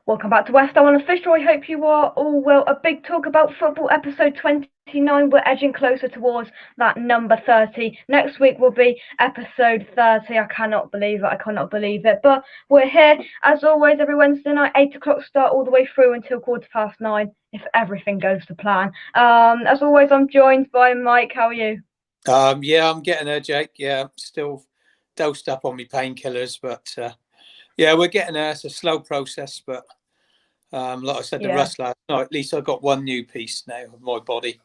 Welcome back to West Ham Unofficial. I hope you are all well. A big talk about football, episode 29. We're edging closer towards that number 30. Next week will be episode 30. I cannot believe it. But we're here, as always, every Wednesday night, 8 o'clock start all the way through until 9:15, if everything goes to plan. As always, I'm joined by Mike. How are you? Yeah, I'm getting there, Jake. Yeah, still dosed up on my painkillers, but yeah, we're getting there. It's a slow process, but like I said to Russ last night, at least I got one new piece now of my body.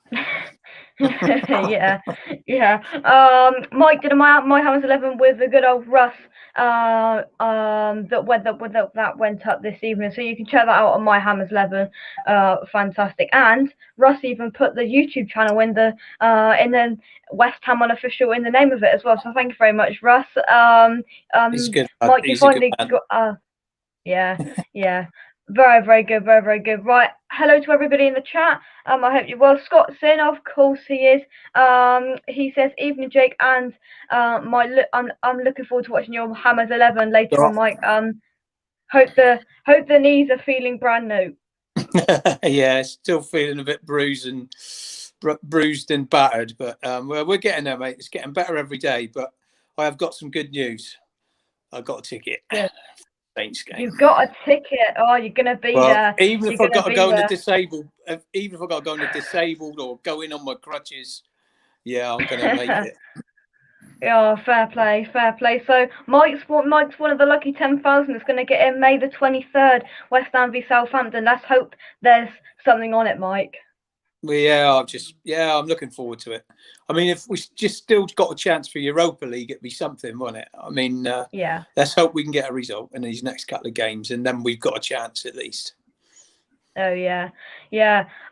yeah. Mike did my Hammers 11 with the good old Russ. That went up this evening, so you can check that out on my Hammers 11. Fantastic. And Russ even put the YouTube channel in the West Ham Unofficial in the name of it as well. So thank you very much, Russ. He's good. Mike, He's you finally got. Yeah. Very, very good. Very, very good. Right. Hello to everybody in the chat. I hope you're well. Scott's in, of course he is. He says, "Evening, Jake, and I'm looking forward to watching your Hammers 11 later on, Mike. Hope the knees are feeling brand new." Yeah, still feeling a bit bruised and battered, but we're getting there, mate. It's getting better every day. But I have got some good news. I got a ticket. Good. Saints game. You've got a ticket. Oh, you're gonna be there. Even if I got to go in the disabled, or go in on my crutches, yeah, I'm gonna make it. Yeah, fair play. So Mike's one of the lucky 10,000 that's going to get in May the 23rd, West Ham v Southampton. Let's hope there's something on it, Mike. Well, yeah, I'm looking forward to it. I mean, if we just still got a chance for Europa League, it'd be something, wouldn't it? I mean, yeah. Let's hope we can get a result in these next couple of games, and then we've got a chance at least. Oh yeah,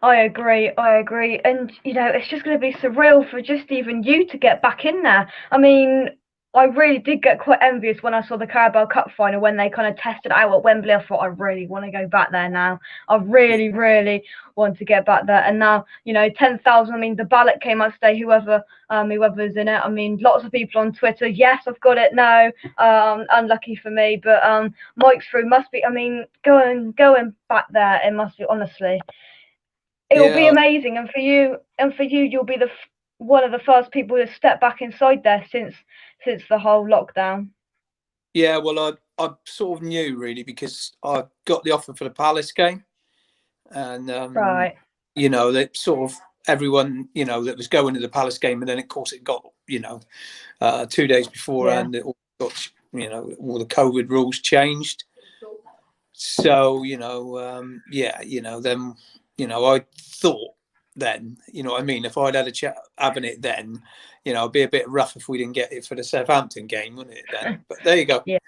I agree, and it's just going to be surreal for just even you to get back in there. I mean, I really did get quite envious when I saw the Carabao Cup final when they kind of tested out at Wembley. I thought, I really want to go back there now. I really, really want to get back there. And now, 10,000. I mean, the ballot came out today. Whoever's in it. I mean, lots of people on Twitter. Yes, I've got it. No, unlucky for me. But Mike's through. Must be. I mean, going back there. It must be, honestly. It'll be amazing. And for you, you'll be one of the first people to step back inside there since the whole lockdown. Yeah, well, I sort of knew really because I got the offer for the Palace game, and right, that sort of everyone that was going to the Palace game, and then of course it got 2 days before, and it all got all the COVID rules changed. So then I thought then, what I mean, if I'd had a chat having it then, it'd be a bit rough if we didn't get it for the Southampton game, wouldn't it then? But there you go. Yeah.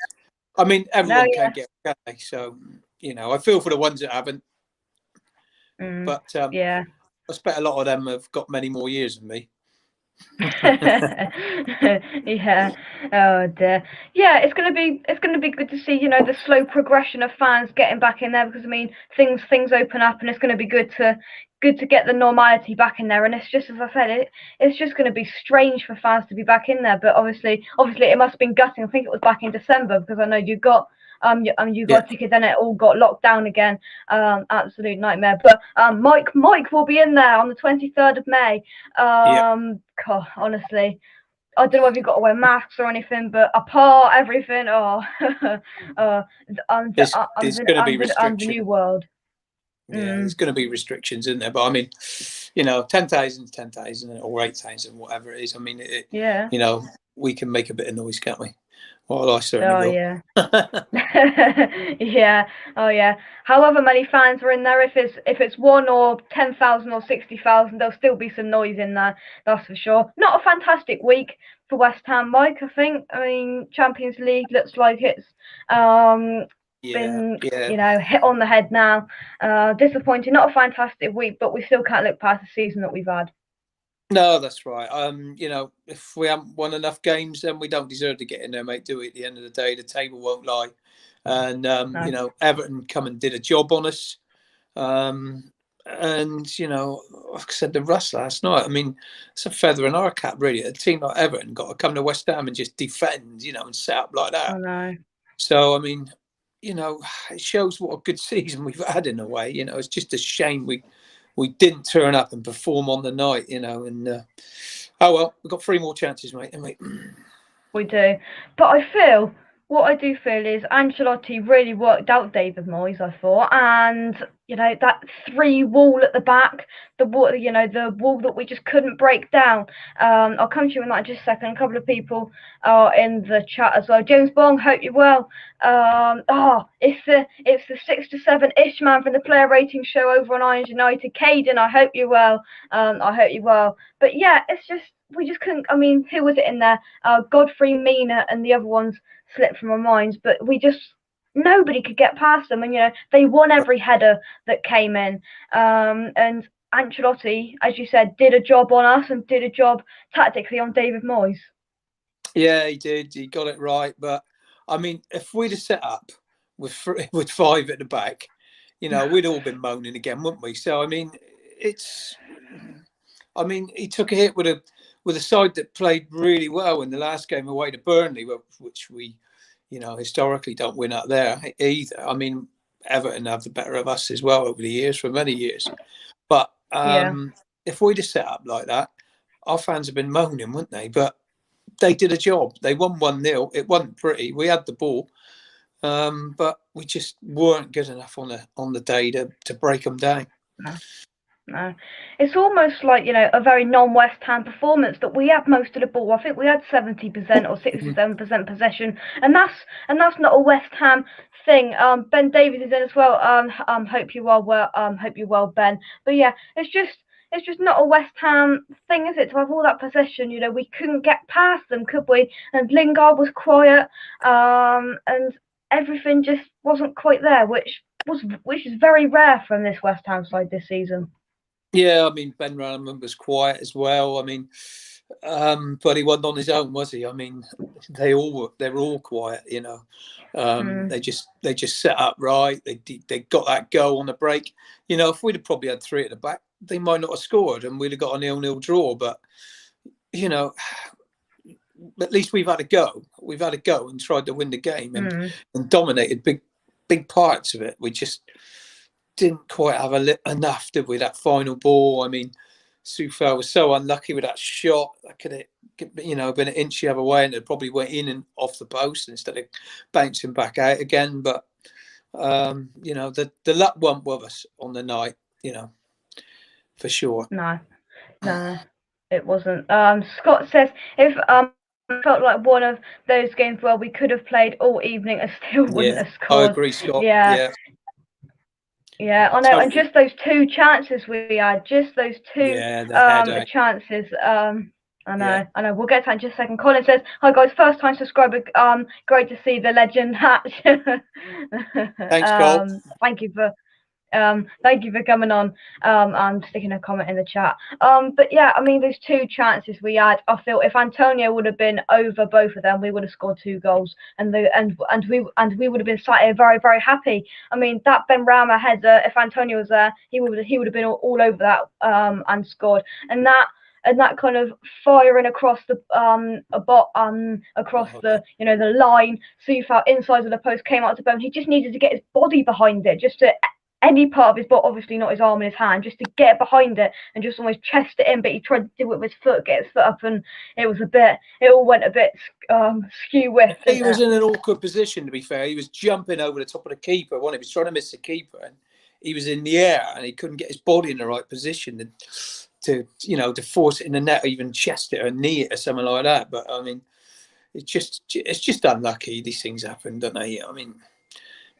I mean, everyone can't get it, can they? So, I feel for the ones that haven't. But I expect a lot of them have got many more years than me. Yeah. Oh dear. Yeah, it's gonna be good to see the slow progression of fans getting back in there, because I mean things open up, and it's gonna be good to get the normality back in there. And it's just, as I said, it's just gonna be strange for fans to be back in there. But obviously it must have been gutting. I think it was back in December, because I know you got a ticket, then it all got locked down again. Absolute nightmare. But Mike will be in there on the 23rd of May. God, honestly, I don't know if you've got to wear masks or anything, but apart everything, there's going to be restrictions. The new world. Yeah, there's going to be restrictions, isn't there? But I mean, 10,000 is 10,000, or 8,000, whatever it is. I mean, we can make a bit of noise, can't we? Well, I certainly will. Yeah. Oh yeah. However many fans are in there, if it's 1 or 10,000 or 60,000, there'll still be some noise in there. That's for sure. Not a fantastic week for West Ham, Mike. I think. I mean, Champions League looks like it's been hit on the head now. Disappointing. Not a fantastic week, but we still can't look past the season that we've had. No, that's right. If we haven't won enough games, then we don't deserve to get in there, mate. Do we? At the end of the day, the table won't lie. And Everton come and did a job on us. And like I said to Russ last night, I mean, it's a feather in our cap, really. A team like Everton got to come to West Ham and just defend, and set up like that. I know. So I mean, it shows what a good season we've had in a way. It's just a shame we didn't turn up and perform on the night. And oh well, we've got 3 more chances, mate, haven't we? We do, but what I do feel is Ancelotti really worked out David Moyes, I thought, and that 3 wall at the back, the wall that we just couldn't break down. I'll come to you in that in just a second. A couple of people are in the chat as well. James Bong, hope you're well. It's the 6 to 7 ish man from the player rating show over on Irons United. Caden, I hope you're well. I hope you're well. But yeah, it's just we just couldn't. I mean, who was it in there? Godfrey, Mina, and the other ones slipped from our minds, but nobody could get past them, and they won every header that came in. And Ancelotti, as you said, did a job on us and did a job tactically on David Moyes. Yeah, he did. He got it right. But I mean, if we'd have set up with 5 at the back, we'd all been moaning again, wouldn't we? So I mean, he took a hit with a side that played really well in the last game away to Burnley, which we, historically don't win out there either. I mean, Everton have the better of us as well over the years, for many years. But if we'd have set up like that, our fans have been moaning, wouldn't they? But they did a job. They won 1-0. It wasn't pretty. We had the ball, but we just weren't good enough on the day to break them down. No, it's almost like a very non-West Ham performance that we had most of the ball. I think we had 70% or 67% possession, and that's not a West Ham thing. Ben Davies is in as well. Hope you're well. Hope you're well, Ben. But yeah, it's just not a West Ham thing, is it? To have all that possession, we couldn't get past them, could we? And Lingard was quiet, and everything just wasn't quite there, which is very rare from this West Ham side this season. Yeah, I mean, Ben Ranaman was quiet as well. I mean, but he wasn't on his own, was he? I mean, they were all quiet, They just set up right. They got that goal on the break. If we'd have probably had 3 at the back, they might not have scored, and we'd have got a 0-0 draw. But at least we've had a go. We've had a go and tried to win the game and dominated big parts of it. We just didn't quite have enough, did we? That final ball. I mean, Soufal was so unlucky with that shot. That could have, been an inch the other way, and it probably went in and off the post instead of bouncing back out again. But the luck wasn't with us on the night, for sure. No, it wasn't. Scott says if felt like one of those games where we could have played all evening and still wouldn't have scored. I agree, Scott. Yeah, I know, and just those 2 chances we had, just those 2 chances. I know. We'll get to that in just a second. Colin says, "Hi guys, first time subscriber. Great to see the legend hatch." Thanks, Cole. Thank you for coming on and sticking a comment in the chat. But yeah, I mean, those 2 chances we had, I feel if Antonio would have been over both of them, we would have scored 2 goals, and we would have been sat here very, very happy. I mean, that Ben Rama header, if Antonio was there, he would have been all over that and scored. And that kind of firing across the the line, Soufal inside of the post, came out to Bone. He just needed to get his body behind it, just to any part of his body, obviously not his arm and his hand, just to get behind it and just almost chest it in. But he tried to do it with his foot, get his foot up, and it all went a bit skew-whiff. He was in an awkward position, to be fair. He was jumping over the top of the keeper. He was trying to miss the keeper, and he was in the air, and he couldn't get his body in the right position to force it in the net, or even chest it or knee it or something like that. But I mean, it's just unlucky. These things happen, don't they? I mean,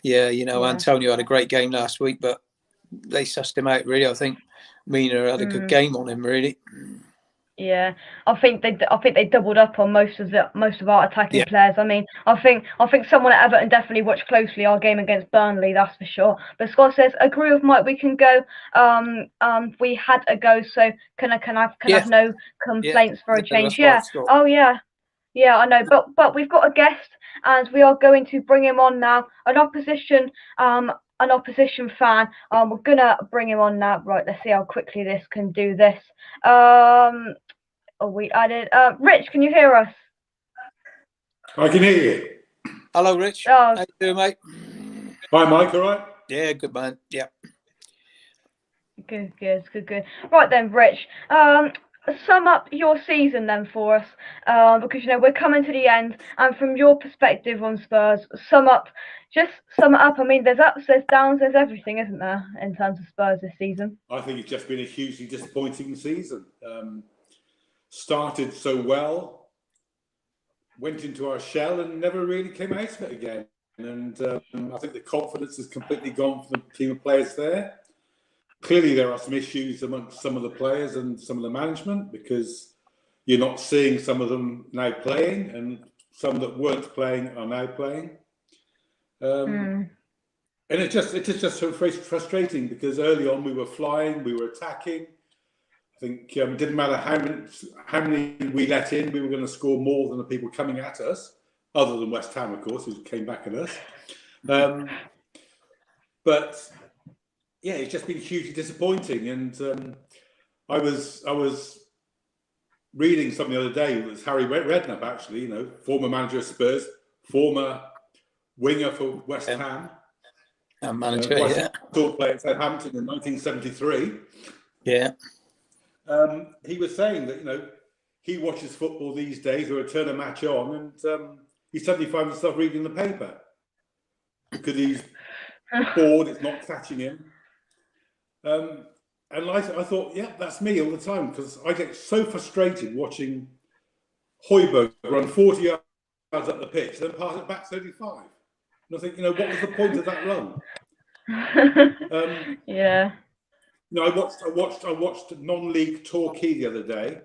Antonio had a great game last week, but they sussed him out really. I think Mina had a good game on him, really. Yeah, I think they doubled up on most of our attacking players. I mean, I think someone at Everton definitely watched closely our game against Burnley, that's for sure. But Scott says, agree with Mike, we can go. We had a go, so can I have no complaints for a change? Yeah. Oh yeah. Yeah, I know, but we've got a guest, and we are going to bring him on now. An opposition fan. We're gonna bring him on now. Right, let's see how quickly this can do this. We added Rich. Can you hear us? I can hear you. Hello, Rich. How you doing, mate? Hi, Mike. All right? Yeah, good man. Yeah. Good. Right then, Rich. Sum up your season then for us, because we're coming to the end, and from your perspective on Spurs, sum it up. I mean, there's ups, there's downs, there's everything, isn't there, in terms of Spurs this season? I think it's just been a hugely disappointing season. Started so well, went into our shell, and never really came out of it again. And I think the confidence has completely gone from the team of players there. Clearly, there are some issues amongst some of the players and some of the management, because you're not seeing some of them now playing, and some that weren't playing are now playing. And it's just so frustrating, because early on we were flying, we were attacking. I think it didn't matter how many we let in, we were going to score more than the people coming at us, other than West Ham, of course, who came back at us. But yeah, it's just been hugely disappointing. And I was reading something the other day. It was Harry Redknapp, actually, former manager of Spurs, former winger for West Ham, Manager, yeah. Played at Southampton in 1973. Yeah. He was saying that he watches football these days, or turn a match on, and he suddenly finds himself reading the paper because he's bored. It's not catching him. And I thought, yeah, that's me all the time, because I get so frustrated watching Højbjerg run 40 yards up the pitch, then pass it back 35. And I think, what was the point of that run? Yeah. I watched non-league Torquay the other day.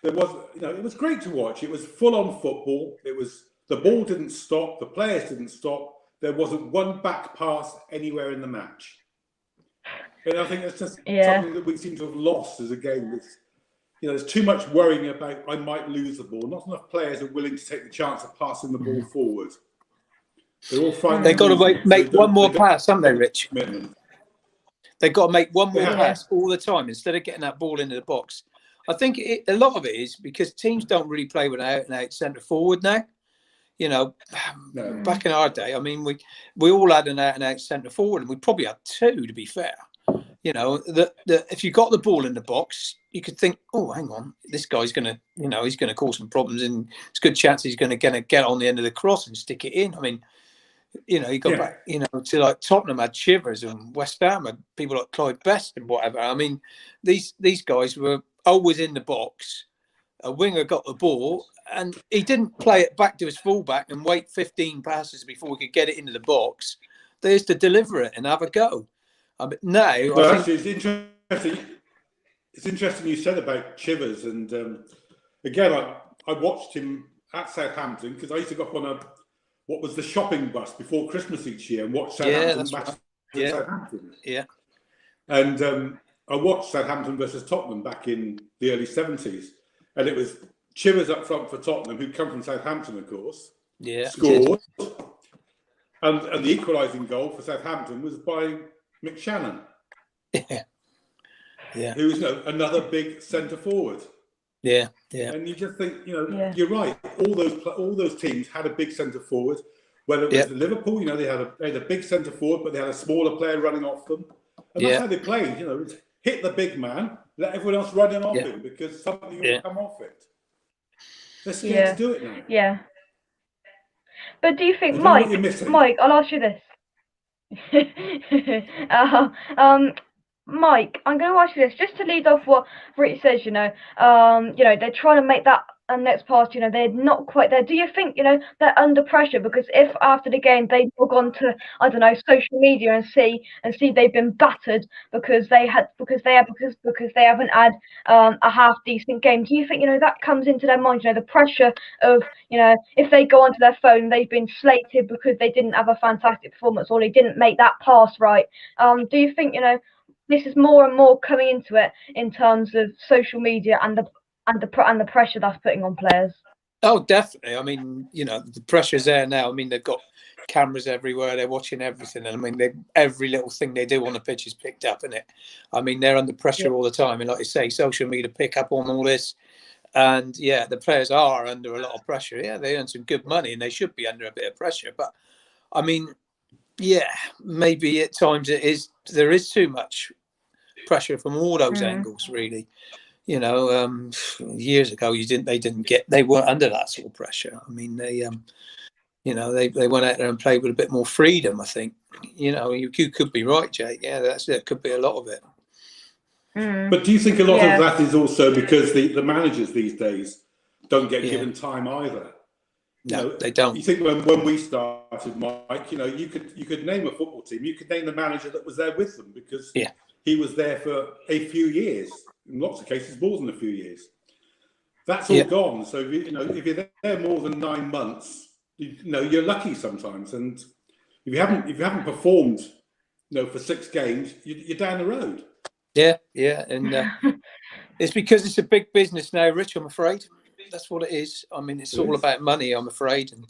There was, it was great to watch. It was full-on football. It was, the ball didn't stop, the players didn't stop. There wasn't one back pass anywhere in the match. And I think that's just something that we seem to have lost as a game. There's too much worrying about I might lose the ball. Not enough players are willing to take the chance of passing the ball forward. They're all fine. They've got to make one more pass, haven't they, Rich? They've got to make one more pass all the time instead of getting that ball into the box. I think a lot of it is because teams don't really play with an out-and-out centre forward now. Back in our day, I mean, we all had an out-and-out centre forward, and we probably had two, to be fair. If you got the ball in the box, you could think, oh, hang on, this guy's going to, he's going to cause some problems, and it's a good chance he's going to get on the end of the cross and stick it in. I mean, you go back, to like Tottenham had Chivers, and West Ham had people like Clyde Best and whatever. I mean, these guys were always in the box. A winger got the ball, and he didn't play it back to his fullback and wait 15 passes before we could get it into the box. They used to deliver it and have a go. Now, actually, it's interesting. It's interesting you said about Chivers, and again, I watched him at Southampton, because I used to go up on what was the shopping bus before Christmas each year and watch Southampton matches at Southampton. Yeah. And I watched Southampton versus Tottenham back in the early 70s, and it was Chivers up front for Tottenham, who'd come from Southampton, of course. Yeah. Scored. And the equalising goal for Southampton was by McShannon. Yeah. Who was another big centre forward. Yeah. And you just think, you're right. All those teams had a big centre forward. Whether it was Liverpool, they had a big centre forward, but they had a smaller player running off them. And that's how they played. Hit the big man, let everyone else run in off him, because something will come off it. They're scared to do it now. Yeah. But do you think, Mike, I'll ask you this. Mike, I'm going to ask you this, just to lead off what Rich says, they're trying to make that next pass, they're not quite there. Do you think, they're under pressure? Because if after the game they log on to, I don't know, social media and see they've been battered because they haven't had a half decent game, do you think, that comes into their mind, the pressure of, if they go onto their phone, they've been slated because they didn't have a fantastic performance or they didn't make that pass right? Do you think, this is more and more coming into it in terms of social media and the pressure that's putting on players? Oh, definitely. I mean, the pressure's there now. I mean, they've got cameras everywhere. They're watching everything. And I mean, every little thing they do on the pitch is picked up, isn't it? I mean, they're under pressure all the time. And like you say, social media pick up on all this. And the players are under a lot of pressure. Yeah, they earn some good money and they should be under a bit of pressure. But I mean, Yeah, maybe at times there is too much pressure from all those angles, really. Years ago they weren't under that sort of pressure. I mean, they went out there and played with a bit more freedom, I think. You could be right, Jake. Yeah, that could be a lot of it. But do you think a lot of that is also because the managers these days don't get given time either? No, they don't. You think when we started, Mike, you could name a football team. You could name the manager that was there with them because he was there for a few years. In lots of cases, more than a few years. That's all gone. So if you're there more than 9 months, you're lucky sometimes. And if you haven't performed, for 6 games, you're down the road. Yeah, and it's because it's a big business now, Rich. I'm afraid that's what it is. I mean, it's all about money, I'm afraid, and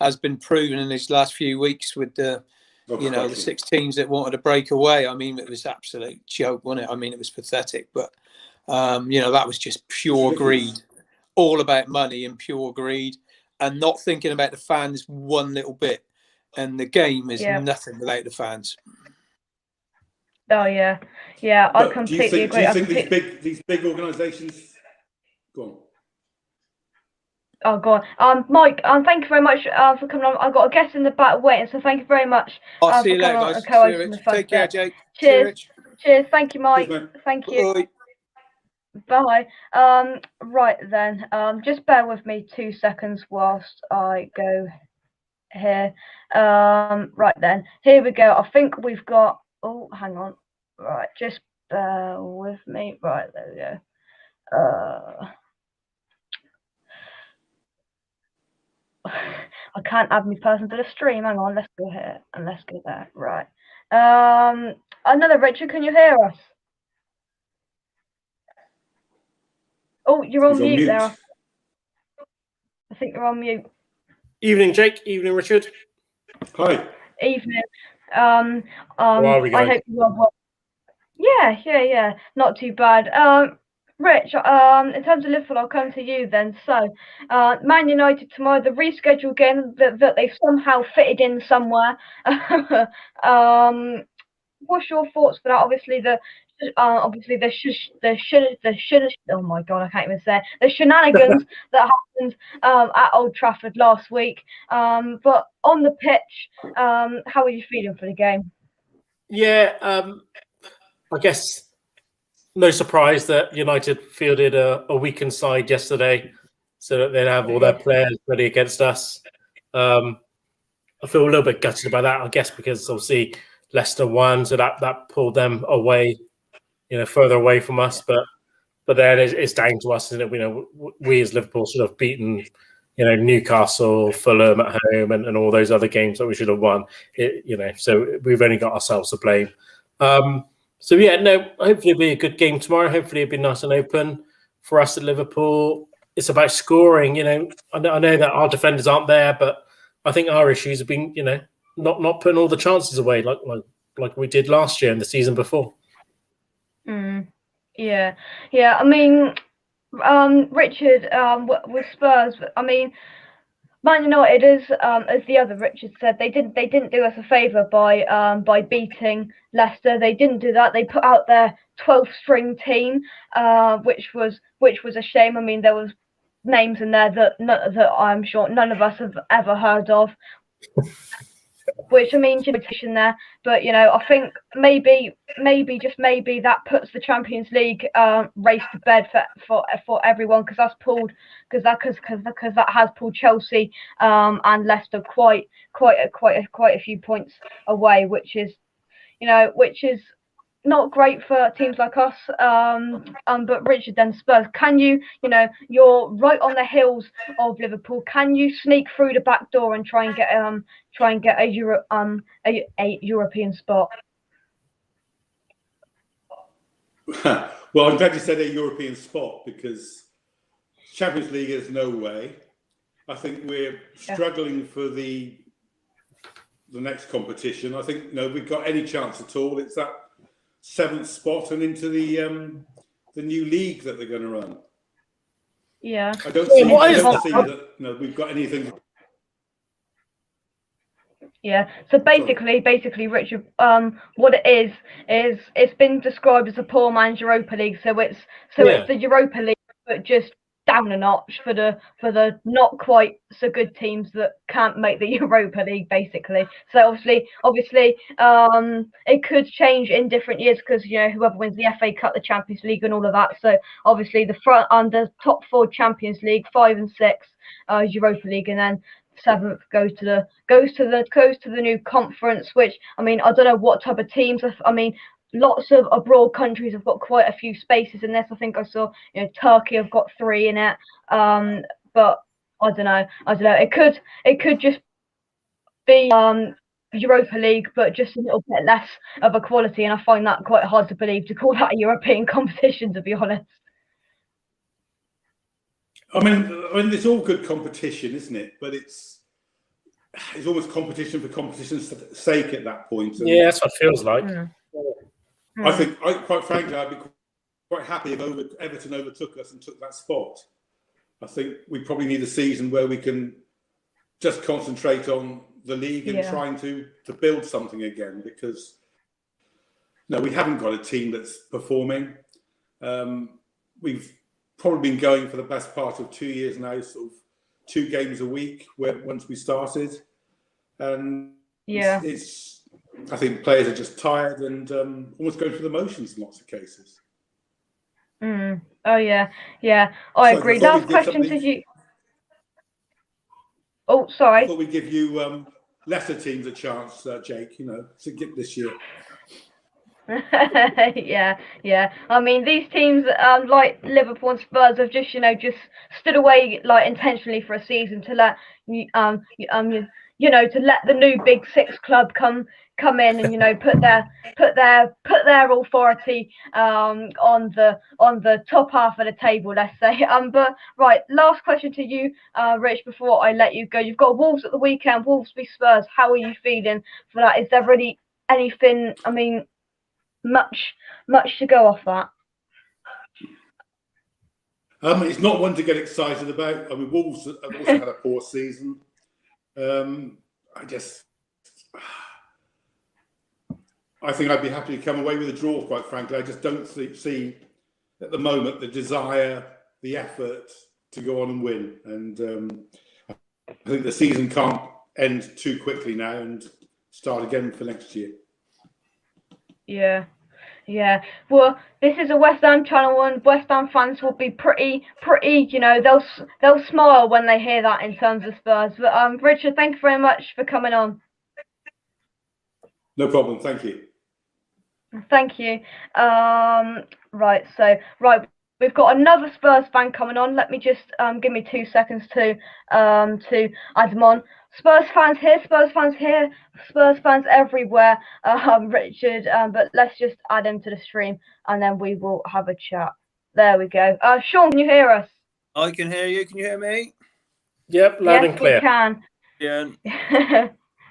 has been proven in these last few weeks with the 6 teams that wanted to break away. I mean, it was absolute joke, wasn't it? I mean, it was pathetic, but that was just pure greed, all about money and pure greed, and not thinking about the fans one little bit. And the game is nothing without the fans. Oh yeah, I completely agree. Do you think these big organisations? Go on. Oh, go on. Mike, thank you very much for coming on. I've got a guest in the back waiting, so thank you very much I'll see you later, guys. Take care, Jake. Cheers. Cheers. Thank you, Mike. Cheers, thank you. Bye. Right then. Just bear with me 2 seconds whilst I go here. Right then. Here we go. I think we've got. Oh, hang on. Right. Just bear with me. Right, there we go. I can't add my person to the stream. Hang on, let's go here and let's go there. Right. Another Richard, can you hear us? Oh, you're on mute there. I think you're on mute. Evening, Jake. Evening, Richard. Hi. Evening. How are we going? I hope you're well. Yeah. Not too bad. Rich, in terms of Liverpool, I'll come to you then. So, Man United tomorrow, the rescheduled game that they've somehow fitted in somewhere. What's your thoughts for that? Obviously, oh my god, I can't even say it. The shenanigans that happened at Old Trafford last week. But on the pitch, how are you feeling for the game? Yeah, I guess no surprise that United fielded a weakened side yesterday so that they'd have all their players ready against us. I feel a little bit gutted about that, I guess, because obviously Leicester won, so that pulled them away, further away from us. But then it's down to us, isn't it? We as Liverpool should have beaten, Newcastle, Fulham at home, and all those other games that we should have won. So we've only got ourselves to blame. So hopefully it'll be a good game tomorrow. Hopefully it'll be nice and open for us at Liverpool. It's about scoring. I know that our defenders aren't there, but I think our issues have been, not putting all the chances away like we did last year and the season before. Yeah. I mean, Richard, with Spurs, I mean, Man United, as the other Richard said, they didn't do us a favour by beating Leicester. They didn't do that. They put out their 12th string team, which was a shame. I mean, there was names in there that I'm sure none of us have ever heard of. Which, I mean, competition there, but I think maybe that puts the Champions League race to bed for everyone, because that has pulled Chelsea and Leicester quite a few points away, which is not great for teams like us. But Richard, then Spurs, can you're right on the heels of Liverpool. Can you sneak through the back door and try and get a European spot? Well, I'm glad you said a European spot, because Champions League is no way. I think we're struggling for the next competition. I think we've got any chance at all. It's that 7th spot and into the new league that they're going to run. Yeah. I don't see that we've got anything. Yeah. So basically, Richard, what it is it's been described as a poor man's Europa League. So it's the Europa League, but just down a notch for the not quite so good teams that can't make the Europa League, basically. So obviously, it could change in different years because whoever wins the FA Cup, the Champions League, and all of that. So obviously the top 4 Champions League, 5 and 6, Europa League, and then 7th goes to the new conference, which I don't know what type of teams. Lots of abroad countries have got quite a few spaces in this. I think I saw Turkey have got 3 in it. But I don't know. It could just be Europa League, but just a little bit less of a quality, and I find that quite hard to believe to call that a European competition, to be honest. I mean, it's all good competition, isn't it? But it's almost competition for competition's sake at that point. And yeah, that's what it feels like. I think, quite frankly, I'd be quite happy if Everton overtook us and took that spot. I think we probably need a season where we can just concentrate on the league and trying to build something again, because we haven't got a team that's performing. We've probably been going for the best part of 2 years now, sort of 2 games a week once we started. And I think players are just tired and almost going through the motions in lots of cases. Oh, yeah. I agree. Last question to you. Oh, sorry. I thought we'd give you lesser teams a chance, Jake, to get this year. Yeah. These teams like Liverpool and Spurs have just stood away intentionally for a season to let to let the new Big Six club come in and put their authority on the top half of the table, let's say. But right, last question to you, Rich, before I let you go. You've got Wolves at the weekend. Wolves v Spurs. How are you feeling for that? Is there really anything? Much to go off that. It's not one to get excited about. Wolves have also had a poor season. I think I'd be happy to come away with a draw, quite frankly. I just don't see at the moment the desire, the effort to go on and win. And I think the season can't end too quickly now and start again for next year. Yeah. Well, this is a West Ham channel, and West Ham fans will be pretty. They'll smile when they hear that in terms of Spurs. But Richard, thank you very much for coming on. No problem. Thank you. Thank you. Right. We've got another Spurs fan coming on. Let me just give me 2 seconds to add them on. Spurs fans here, Spurs fans everywhere, Richard. But let's just add him to the stream, and then we will have a chat. There we go. Sean, can you hear us? I can hear you. Can you hear me? Yep, loud and clear. Yes, we can. Yeah.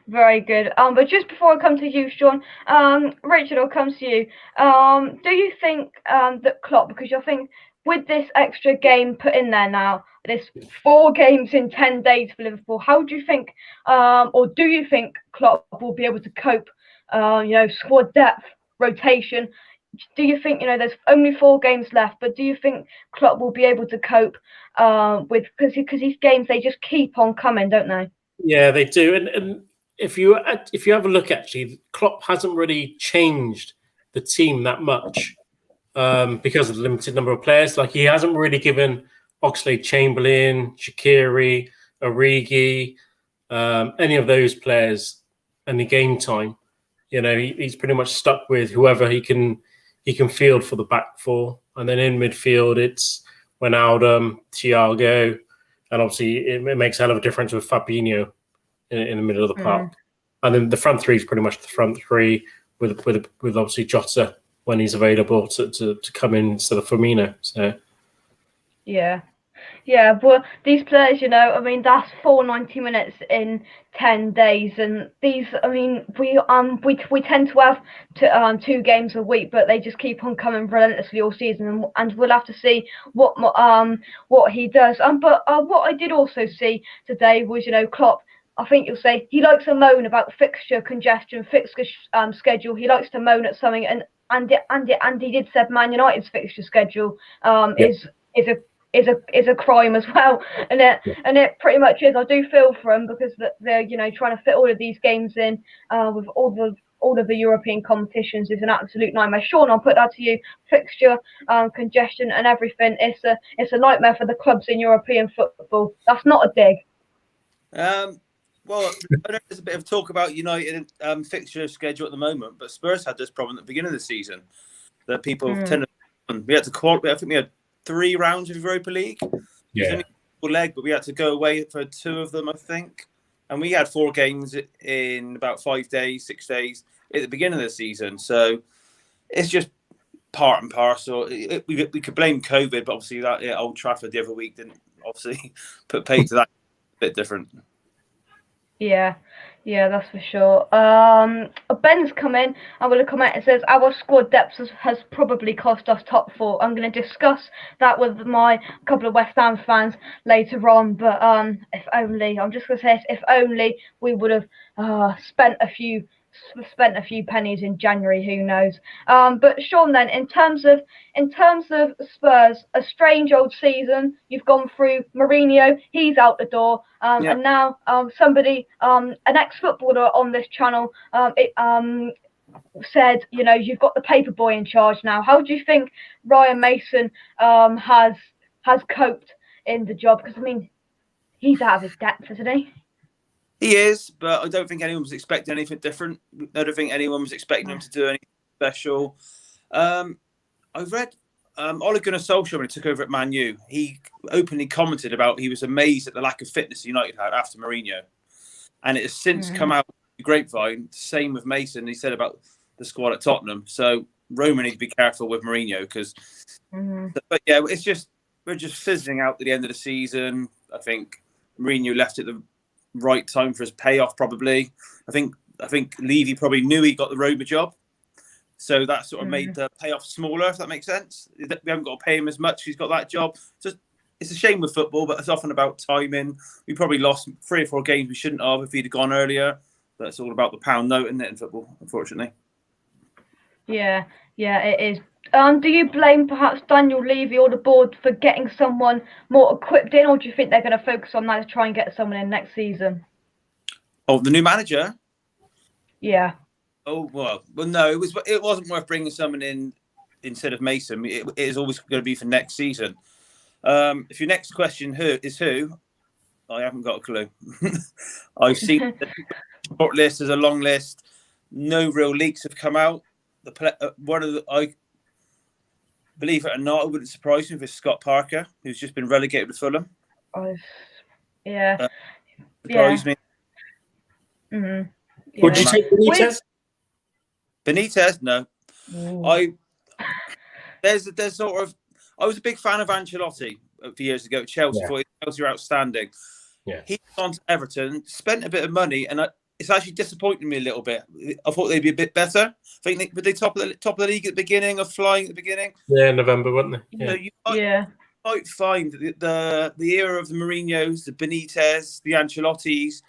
Very good. But just before I come to you, Sean, Richard, I'll come to you. Do you think that Klopp, because I think with this extra game put in there now, this 4 games in 10 days for Liverpool, how do you think, or do you think Klopp will be able to cope? Squad depth, rotation. Do you think there's only 4 games left, but do you think Klopp will be able to cope with because these games, they just keep on coming, don't they? Yeah, they do. And if you have a look, actually, Klopp hasn't really changed the team that much because of the limited number of players. Like, he hasn't really given Oxlade-Chamberlain, Shaqiri, Origi, any of those players any game time. He's pretty much stuck with whoever he can field for the back 4, and then in midfield it's Wijnaldum, Thiago, and obviously it makes a hell of a difference with Fabinho in the middle of the park. And then the front 3 is pretty much the front 3 with obviously Jota when he's available to come in instead of Firmino. So yeah, but these players, that's 490 minutes in 10 days, and these, we tend to have 2 games a week, but they just keep on coming relentlessly all season, and we'll have to see what he does. But what I did also see today was, Klopp I think you'll say he likes to moan about fixture congestion, fixture schedule. He likes to moan at something, and Andy did said Man United's fixture schedule is a crime as well, and it pretty much is. I do feel for them because they're trying to fit all of these games in with all of the European competitions is an absolute nightmare. Sean, I'll put that to you. Fixture, congestion, and everything. It's a nightmare for the clubs in European football. That's not a dig. Well, I know there's a bit of talk about United fixture schedule at the moment, but Spurs had this problem at the beginning of the season that people tend to. We had to qualify. I think we had 3 rounds of Europa League. Yeah. It was only a leg, but we had to go away for 2 of them, I think. And we had 4 games in about 5 days, 6 days at the beginning of the season. So it's just part and parcel. We could blame COVID, but obviously that Old Trafford the other week didn't obviously put pay to that. A bit different. Yeah, that's for sure. Ben's come in and with a comment. It says our squad depth has probably cost us top 4. I'm going to discuss that with my couple of West Ham fans later on. But if only, I'm just going to say, if only we would have spent a few pennies in January, who knows. But Sean, then in terms of Spurs, a strange old season. You've gone through Mourinho, he's out the door, and now somebody, an ex-footballer on this channel, said, you've got the paper boy in charge now. How do you think Ryan Mason has coped in the job? Because I mean, he's out of his depth, isn't he? He is, but I don't think anyone was expecting anything different. I don't think anyone was expecting him to do anything special. I read Ole Gunnar Solskjaer when he took over at Man U. He openly commented about he was amazed at the lack of fitness United had after Mourinho. And it has since come out the grapevine, same with Mason. He said about the squad at Tottenham. So Roma needs to be careful with Mourinho because... But yeah, we're just fizzling out at the end of the season. I think Mourinho left at the right time for his payoff, probably. I think Levy probably knew he got the Roma job, so that sort of made the payoff smaller, if that makes sense. We haven't got to pay him as much. He's got that job. So it's a shame with football, but it's often about timing. We probably lost 3 or 4 games we shouldn't have if he'd have gone earlier. But it's all about the pound note, isn't it, in football, unfortunately. Yeah, it is. Do you blame perhaps Daniel Levy or the board for getting someone more equipped in, or do you think they're going to focus on that to try and get someone in next season? Oh, the new manager? Yeah. Oh well, no, it wasn't worth bringing someone in instead of Mason. It is always going to be for next season. If your next question is who, I haven't got a clue. I've seen the support list is a long list. No real leaks have come out. I believe it or not, it wouldn't surprise me if it's Scott Parker, who's just been relegated with Fulham. Surprised me. Would you take Benitez? Benitez? No. There's sort of. I was a big fan of Ancelotti a few years ago at Chelsea. Thought Chelsea were outstanding. Yeah. He's gone to Everton, spent a bit of money, and it's actually disappointing me a little bit. I thought they'd be a bit better. I think were they top of the league at the beginning, or flying at the beginning? Yeah, in November, weren't they? Yeah. You might find that the era of the Mourinhos, the Benitez, the Ancelottis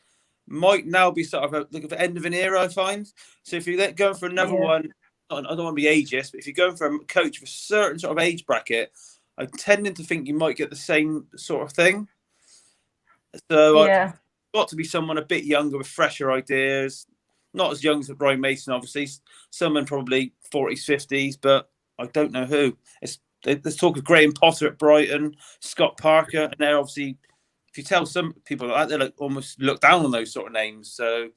might now be sort of the end of an era, I find. So if you're going for another one, I don't want to be ageist, but if you're going for a coach of a certain sort of age bracket, I'm tending to think you might get the same sort of thing. So it's got to be someone a bit younger with fresher ideas. Not as young as Ryan Mason, obviously. Someone probably 40s, 50s, but I don't know who. There's talk of Graham Potter at Brighton, Scott Parker, and they're obviously, if you tell some people like that, they almost look down on those sort of names. So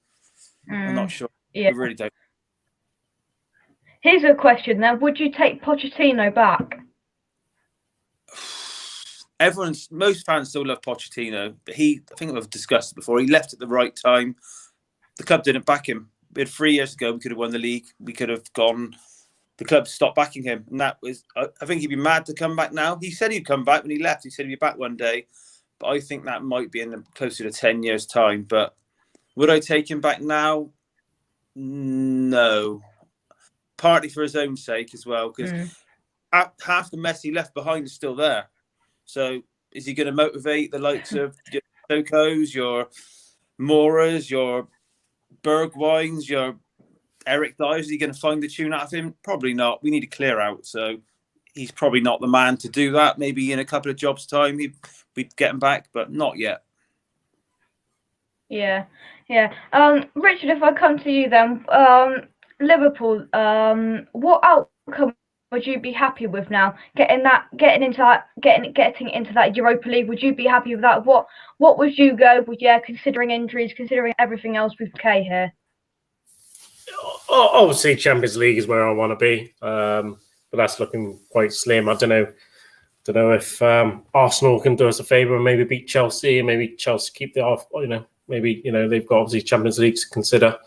I'm not sure. I really don't. Here's a question then. Would you take Pochettino back? Most fans still love Pochettino, but I think we've discussed it before, he left at the right time. The club didn't back him. We had 3 years ago, we could have won the league. We could have gone. The club stopped backing him. And that was, I think he'd be mad to come back now. He said he'd come back when he left. He said he'd be back one day. But I think that might be in closer to 10 years' time. But would I take him back now? No. Partly for his own sake as well, because half the mess he left behind is still there. So is he going to motivate the likes of your Tokos, your Moras, your Bergwines, your Eric Dyers. Are you going to find the tune out of him? Probably not. We need to clear out. So he's probably not the man to do that. Maybe in a couple of jobs' time, we'd get him back, but not yet. Yeah. Richard, if I come to you then, Liverpool, what outcome would you be happy with now? Getting into that Europa League, would you be happy with that? What would you go with? Yeah, considering injuries, considering everything else with Kay here. Obviously, Champions League is where I want to be, but that's looking quite slim. I don't know if Arsenal can do us a favour and maybe beat Chelsea, and maybe Chelsea keep the off. Maybe they've got obviously Champions League to consider,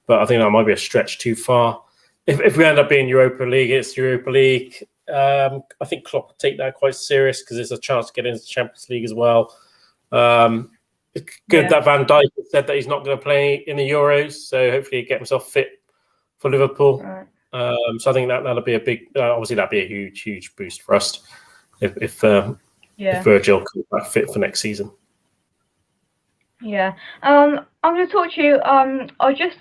but I think that might be a stretch too far. If we end up being Europa League, it's Europa League. I think Klopp will take that quite serious because there's a chance to get into the Champions League as well. It's good that Van Dijk said that he's not going to play in the Euros, so hopefully he get himself fit for Liverpool. Right. So I think that'll be a big, obviously that'll be a huge boost for us if Virgil comes back fit for next season. Yeah. I'm going to talk to you. I just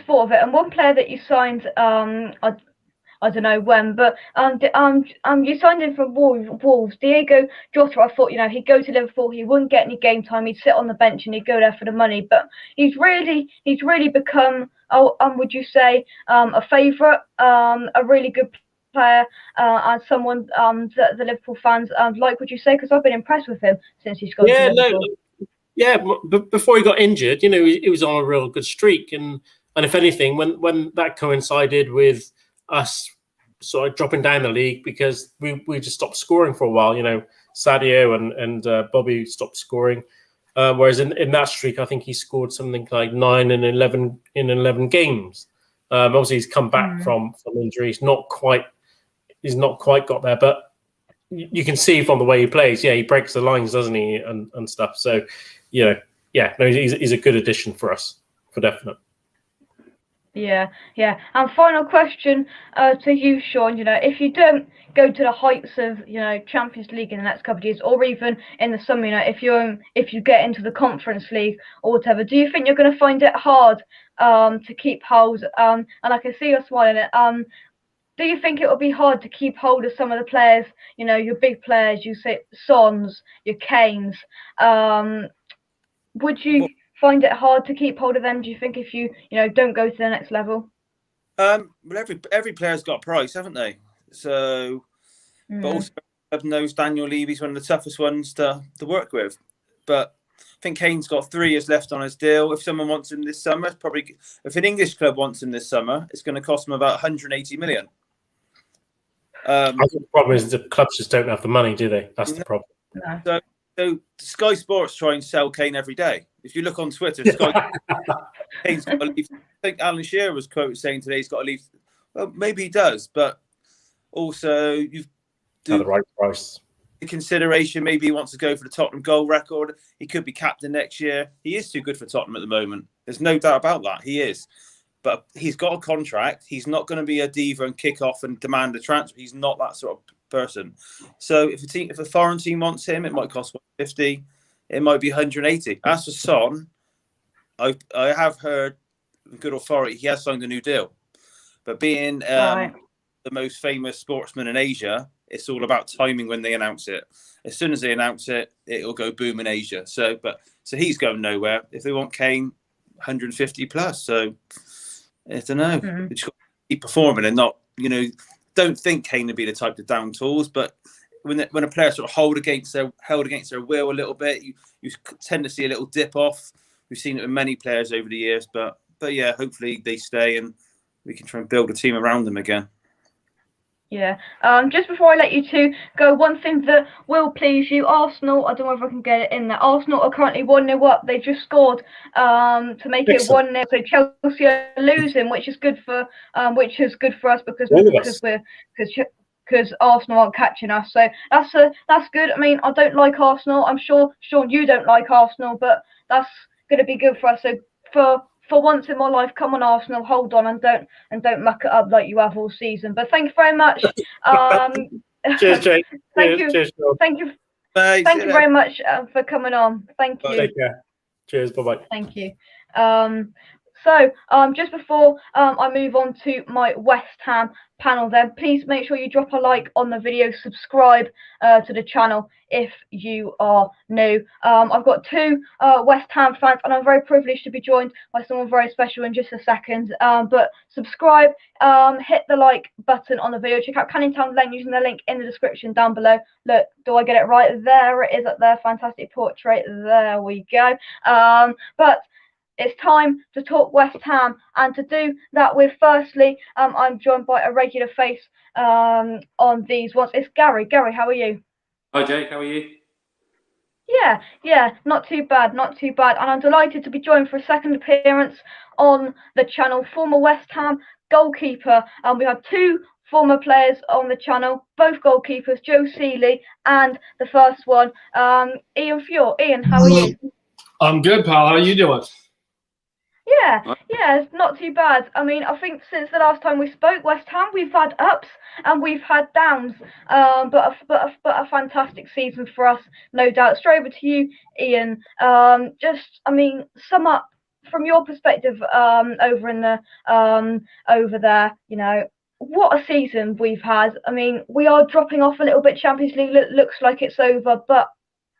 thought of it, and one player that you signed. I don't know when, but you signed him from Wolves, Diego Jota. I thought he'd go to Liverpool, he wouldn't get any game time, he'd sit on the bench and he'd go there for the money. But he's really become, would you say, a favourite, a really good player, and someone that the Liverpool fans like. Would you say? Because I've been impressed with him since he's gone to Liverpool. But before he got injured, he was on a real good streak, and if anything, when that coincided with us sort of dropping down the league because we just stopped scoring for a while. Sadio and Bobby stopped scoring, whereas in that streak, I think he scored something like 9 in 11 games. Obviously, he's come back from injury. He's not quite got there, but you can see from the way he plays. Yeah, he breaks the lines, doesn't he, and stuff. So, he's a good addition for us, for definite. Yeah. And final question to you, Sean. If you don't go to the heights of Champions League in the next couple of years, or even in the summer, if you get into the Conference League or whatever, do you think you're going to find it hard to keep hold? And I can see you're smiling. Do you think it will be hard to keep hold of some of the players? Your big players. You say Sons, your Kanes. Would you find it hard to keep hold of them? Do you think if you don't go to the next level? Well, every player's got a price, haven't they? So, but also everyone knows Daniel Levy's one of the toughest ones to work with. But I think Kane's got 3 years left on his deal. If someone wants him this summer, if an English club wants him this summer, it's going to cost them about 180 million. I think the problem is the clubs just don't have the money, do they? That's the problem. No. So Sky Sports try and sell Kane every day. If you look on Twitter, Kane's got to leave. I think Alan Shearer was quoted saying today he's got to leave. Well, maybe he does, but also you've at the right price. The consideration, maybe he wants to go for the Tottenham goal record. He could be captain next year. He is too good for Tottenham at the moment. There's no doubt about that. He is. But he's got a contract. He's not going to be a diva and kick off and demand a transfer. He's not that sort of person. So if a foreign team wants him, it might cost 150. It might be 180. As for Son, I have heard good authority he has signed a new deal. But being the most famous sportsman in Asia, it's all about timing when they announce it. As soon as they announce it, it'll go boom in Asia. So he's going nowhere. If they want Kane, 150 plus. So I don't know. We just got to keep performing and not, don't think Kane would be the type to down tools. But when a player sort of held against their will a little bit, you tend to see a little dip off. We've seen it with many players over the years. But yeah, hopefully they stay and we can try and build a team around them again. Yeah. Just before I let you two go, one thing that will please you, Arsenal, I don't know if I can get it in there. Arsenal are currently 1-0 up. They just scored to make it 1-0. So Chelsea are losing, which is good for us because Arsenal aren't catching us. So that's good. I mean, I don't like Arsenal. I'm sure, Sean, you don't like Arsenal, but that's going to be good for us. So for once in my life, come on Arsenal, hold on and don't muck it up like you have all season. But thank you very much. Cheers, Jake. Thank you. Cheers, Thank you very much for coming on. Thank you. Take care. Cheers. Bye-bye. Thank you. Just before I move on to my West Ham panel, then please make sure you drop a like on the video, subscribe to the channel if you are new. I've got two West Ham fans, and I'm very privileged to be joined by someone very special in just a second. But subscribe, hit the like button on the video. Check out Canning Town Lane using the link in the description down below. Look, do I get it right? There it is up there. Fantastic portrait. There we go. But it's time to talk West Ham, and to do that with, firstly, I'm joined by a regular face on these ones. It's Gary. Gary, how are you? Hi Jake, how are you? Yeah, not too bad, not too bad. And I'm delighted to be joined for a second appearance on the channel, former West Ham goalkeeper. We have two former players on the channel, both goalkeepers, Joe Seeley, and the first one, Ian Fjord. Ian, how are you? I'm good, pal. How are you doing? Yeah, it's not too bad. I mean, I think since the last time we spoke, West Ham, we've had ups and we've had downs, but a fantastic season for us, no doubt. Straight over to you, Ian. Sum up from your perspective over there. You know, what a season we've had. I mean, we are dropping off a little bit. Champions League looks like it's over, but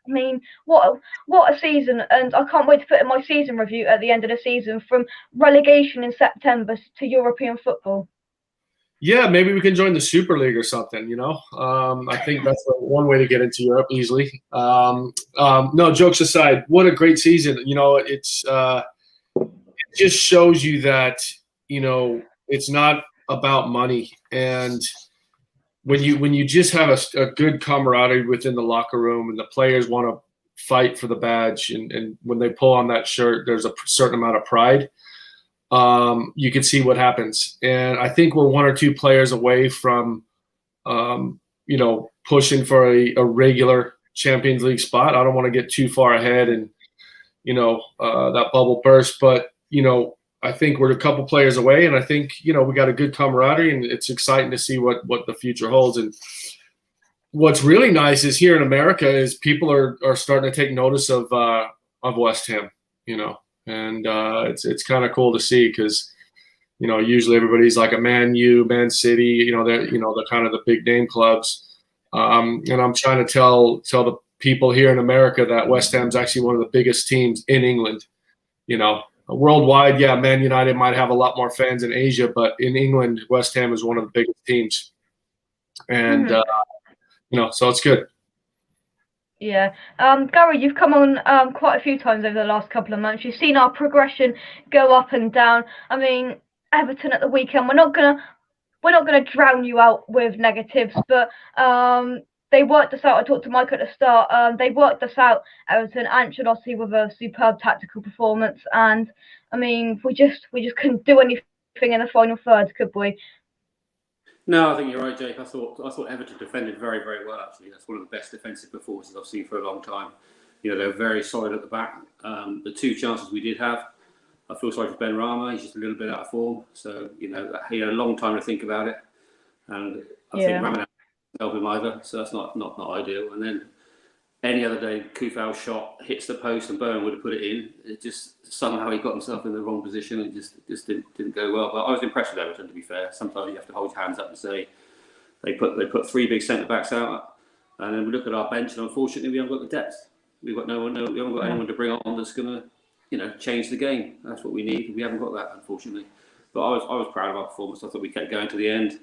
I mean, what a season, and I can't wait to put in my season review at the end of the season, from relegation in September to European football. Yeah, maybe we can join the Super League or something, you know? I think that's one way to get into Europe easily. No, jokes aside, what a great season. You know, it just shows you that, you know, it's not about money. And when you just have a good camaraderie within the locker room, and the players want to fight for the badge, and when they pull on that shirt, there's a certain amount of pride. You can see what happens. And I think we're one or two players away from, you know, pushing for a regular Champions League spot. I don't want to get too far ahead and, you know, that bubble burst, but, you know, I think we're a couple players away, and I think, you know, we got a good camaraderie, and it's exciting to see what the future holds. And what's really nice is here in America is people are starting to take notice of West Ham, you know, and it's kind of cool to see, because, you know, usually everybody's like a Man U, Man City, you know, they're kind of the big name clubs. And I'm trying to tell the people here in America that West Ham's actually one of the biggest teams in England, you know. Worldwide, yeah, Man United might have a lot more fans in Asia, but in England, West Ham is one of the biggest teams. And, you know, so it's good. Yeah. Gary, you've come on quite a few times over the last couple of months. You've seen our progression go up and down. I mean, Everton at the weekend, we're not gonna drown you out with negatives, but they worked us out. I talked to Mike at the start. They worked us out, Everton, Ancelotti, with a superb tactical performance. And I mean, we just couldn't do anything in the final third, could we? No, I think you're right, Jake. I thought Everton defended very, very well. Actually, that's one of the best defensive performances I've seen for a long time. You know, they're very solid at the back. The two chances we did have, I feel sorry for Ben Rama. He's just a little bit out of form. So, you know, he had a long time to think about it, and I think Rama help him either, so that's not ideal. And then any other day, Kufau's shot hits the post and Bowen would have put it in. It just somehow he got himself in the wrong position. It just didn't go well. But I was impressed with Everton, to be fair. Sometimes you have to hold your hands up and say they put three big centre backs out, and then we look at our bench, and unfortunately we haven't got the depth. We haven't got anyone to bring on that's going to, you know, change the game. That's what we need. We haven't got that, unfortunately. But I was proud of our performance. I thought we kept going to the end.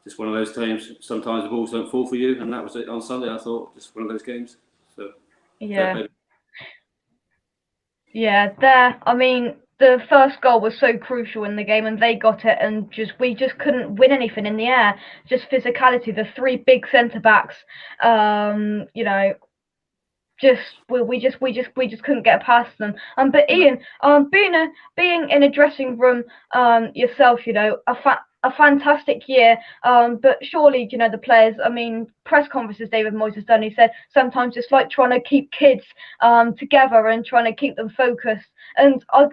Just one of those times. Sometimes the balls don't fall for you, and that was it on Sunday. I thought just one of those games. So yeah. There. I mean, the first goal was so crucial in the game, and they got it, and we just couldn't win anything in the air. Just physicality. The three big centre backs. You know, we just couldn't get past them. But Ian, being in a dressing room yourself, you know, a fantastic year, but surely, you know, the players, I mean, press conferences David Moyes has done, he said sometimes it's like trying to keep kids together and trying to keep them focused, and I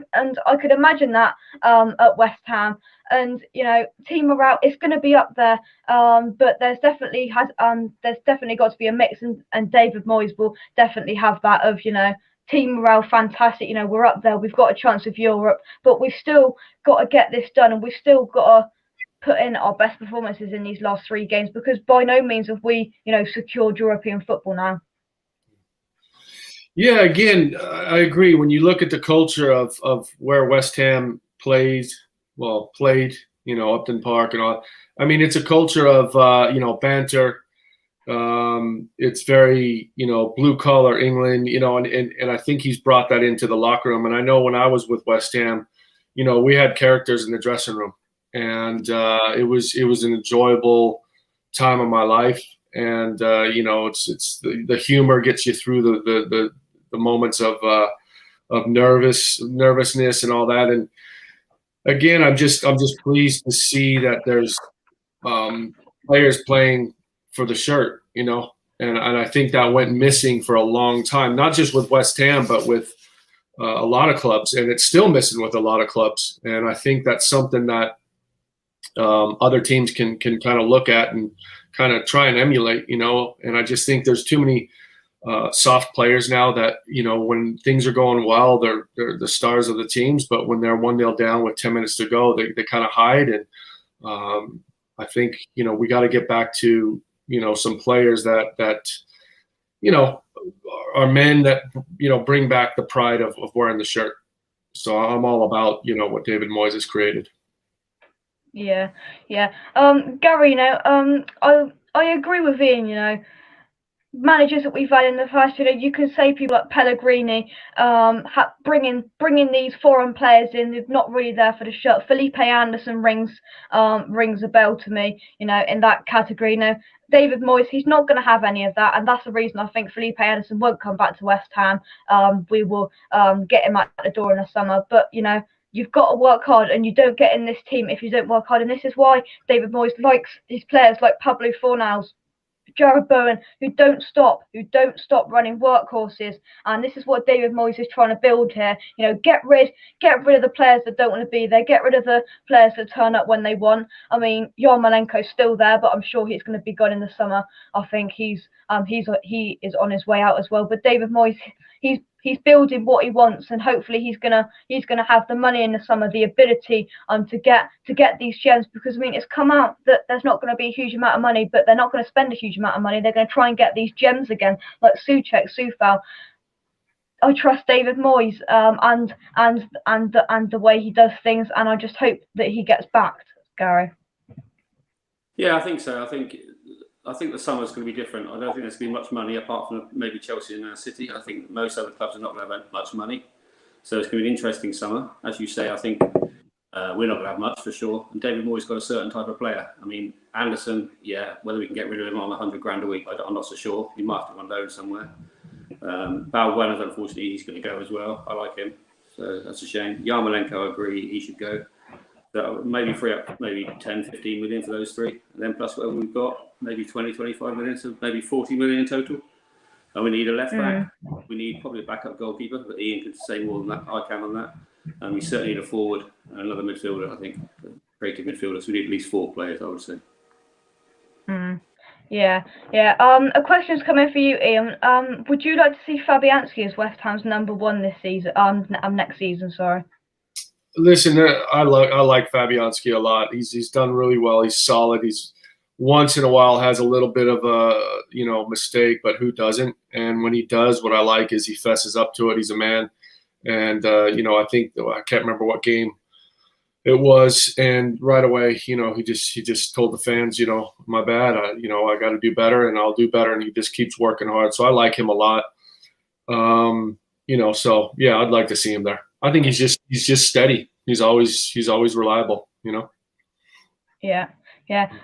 could imagine that at West Ham. And, you know, team morale is going to be up there, but there's definitely got to be a mix, and David Moyes will definitely have that of, you know, team morale fantastic. You know, we're up there. We've got a chance of Europe, but we've still got to get this done, and we've still got to put in our best performances in these last 3 games, because by no means have we, you know, secured European football now. Yeah, again, I agree. When you look at the culture of where West Ham played, you know, Upton Park and all, I mean, it's a culture of, you know, banter. It's very, you know, blue collar England, you know, and I think he's brought that into the locker room. And I know when I was with West Ham, you know, we had characters in the dressing room, and it was an enjoyable time of my life. And you know, it's the humor gets you through the moments of nervousness and all that. And again, I'm just pleased to see that there's players playing for the shirt, you know, and I think that went missing for a long time, not just with West Ham, but with a lot of clubs, and it's still missing with a lot of clubs. And I think that's something that other teams can kind of look at and kind of try and emulate, you know. And I just think there's too many soft players now that, you know, when things are going well, they're the stars of the teams, but when they're 1-0 down with 10 minutes to go, they kind of hide. And I think, you know, we got to get back to, you know, some players that you know, are men that, you know, bring back the pride of wearing the shirt. So I'm all about, you know, what David Moyes has created. Yeah. Gary, you know, I agree with Ian, you know. Managers that we've had in the past, you know, you can say people like Pellegrini, bringing these foreign players in, they're not really there for the shirt. Felipe Anderson rings a bell to me, you know, in that category. You know, David Moyes, he's not going to have any of that, and that's the reason I think Felipe Anderson won't come back to West Ham. We will get him out the door in the summer, but you know, you've got to work hard, and you don't get in this team if you don't work hard. And this is why David Moyes likes his players like Pablo Fornals, Jared Bowen, who don't stop running workhorses. And this is what David Moyes is trying to build here. You know, get rid of the players that don't want to be there. Get rid of the players that turn up when they want. I mean, Yarmolenko's still there, but I'm sure he's going to be gone in the summer. I think he is on his way out as well. But David Moyes, he's building what he wants, and hopefully he's gonna have the money in the summer, the ability to get these gems, because I mean, it's come out that there's not going to be a huge amount of money, but they're not going to spend a huge amount of money. They're going to try and get these gems again, like Souček, Soufal. I trust David Moyes and the way he does things, and I just hope that he gets backed, Gary. Yeah, I think so. I think the summer's going to be different. I don't think there's going to be much money apart from maybe Chelsea and Man City. I think most other clubs are not going to have much money. So it's going to be an interesting summer. As you say, I think we're not going to have much for sure. And David Moyes got a certain type of player. I mean, Anderson, yeah, whether we can get rid of him on 100 grand a week, I'm not so sure. He might have to run loan somewhere. Balbuena's, unfortunately, he's going to go as well. I like him. So that's a shame. Yarmolenko, I agree, he should go. So maybe free up maybe 10, 15 million for those three. And then plus whatever we've got, maybe 20, 25 million, so maybe 40 million in total. And we need a left back. We need probably a backup goalkeeper, but Ian can say more than that. I can on that. And we certainly need a forward and another midfielder, I think. Creative midfielders. We need at least 4 players, I would say. Yeah. A question's coming for you, Ian. Would you like to see Fabianski as West Ham's number 1 this season? Next season, sorry. Listen, I like Fabianski a lot. He's done really well. He's solid. He's once in a while has a little bit of a, you know, mistake, but who doesn't? And when he does, what I like is he fesses up to it. He's a man. And, you know, I think, I can't remember what game it was. And right away, you know, he just told the fans, you know, my bad. You know, I got to do better, and I'll do better. And he just keeps working hard. So I like him a lot. You know, so yeah, I'd like to see him there. I think he's just steady. He's always reliable, you know? Yeah.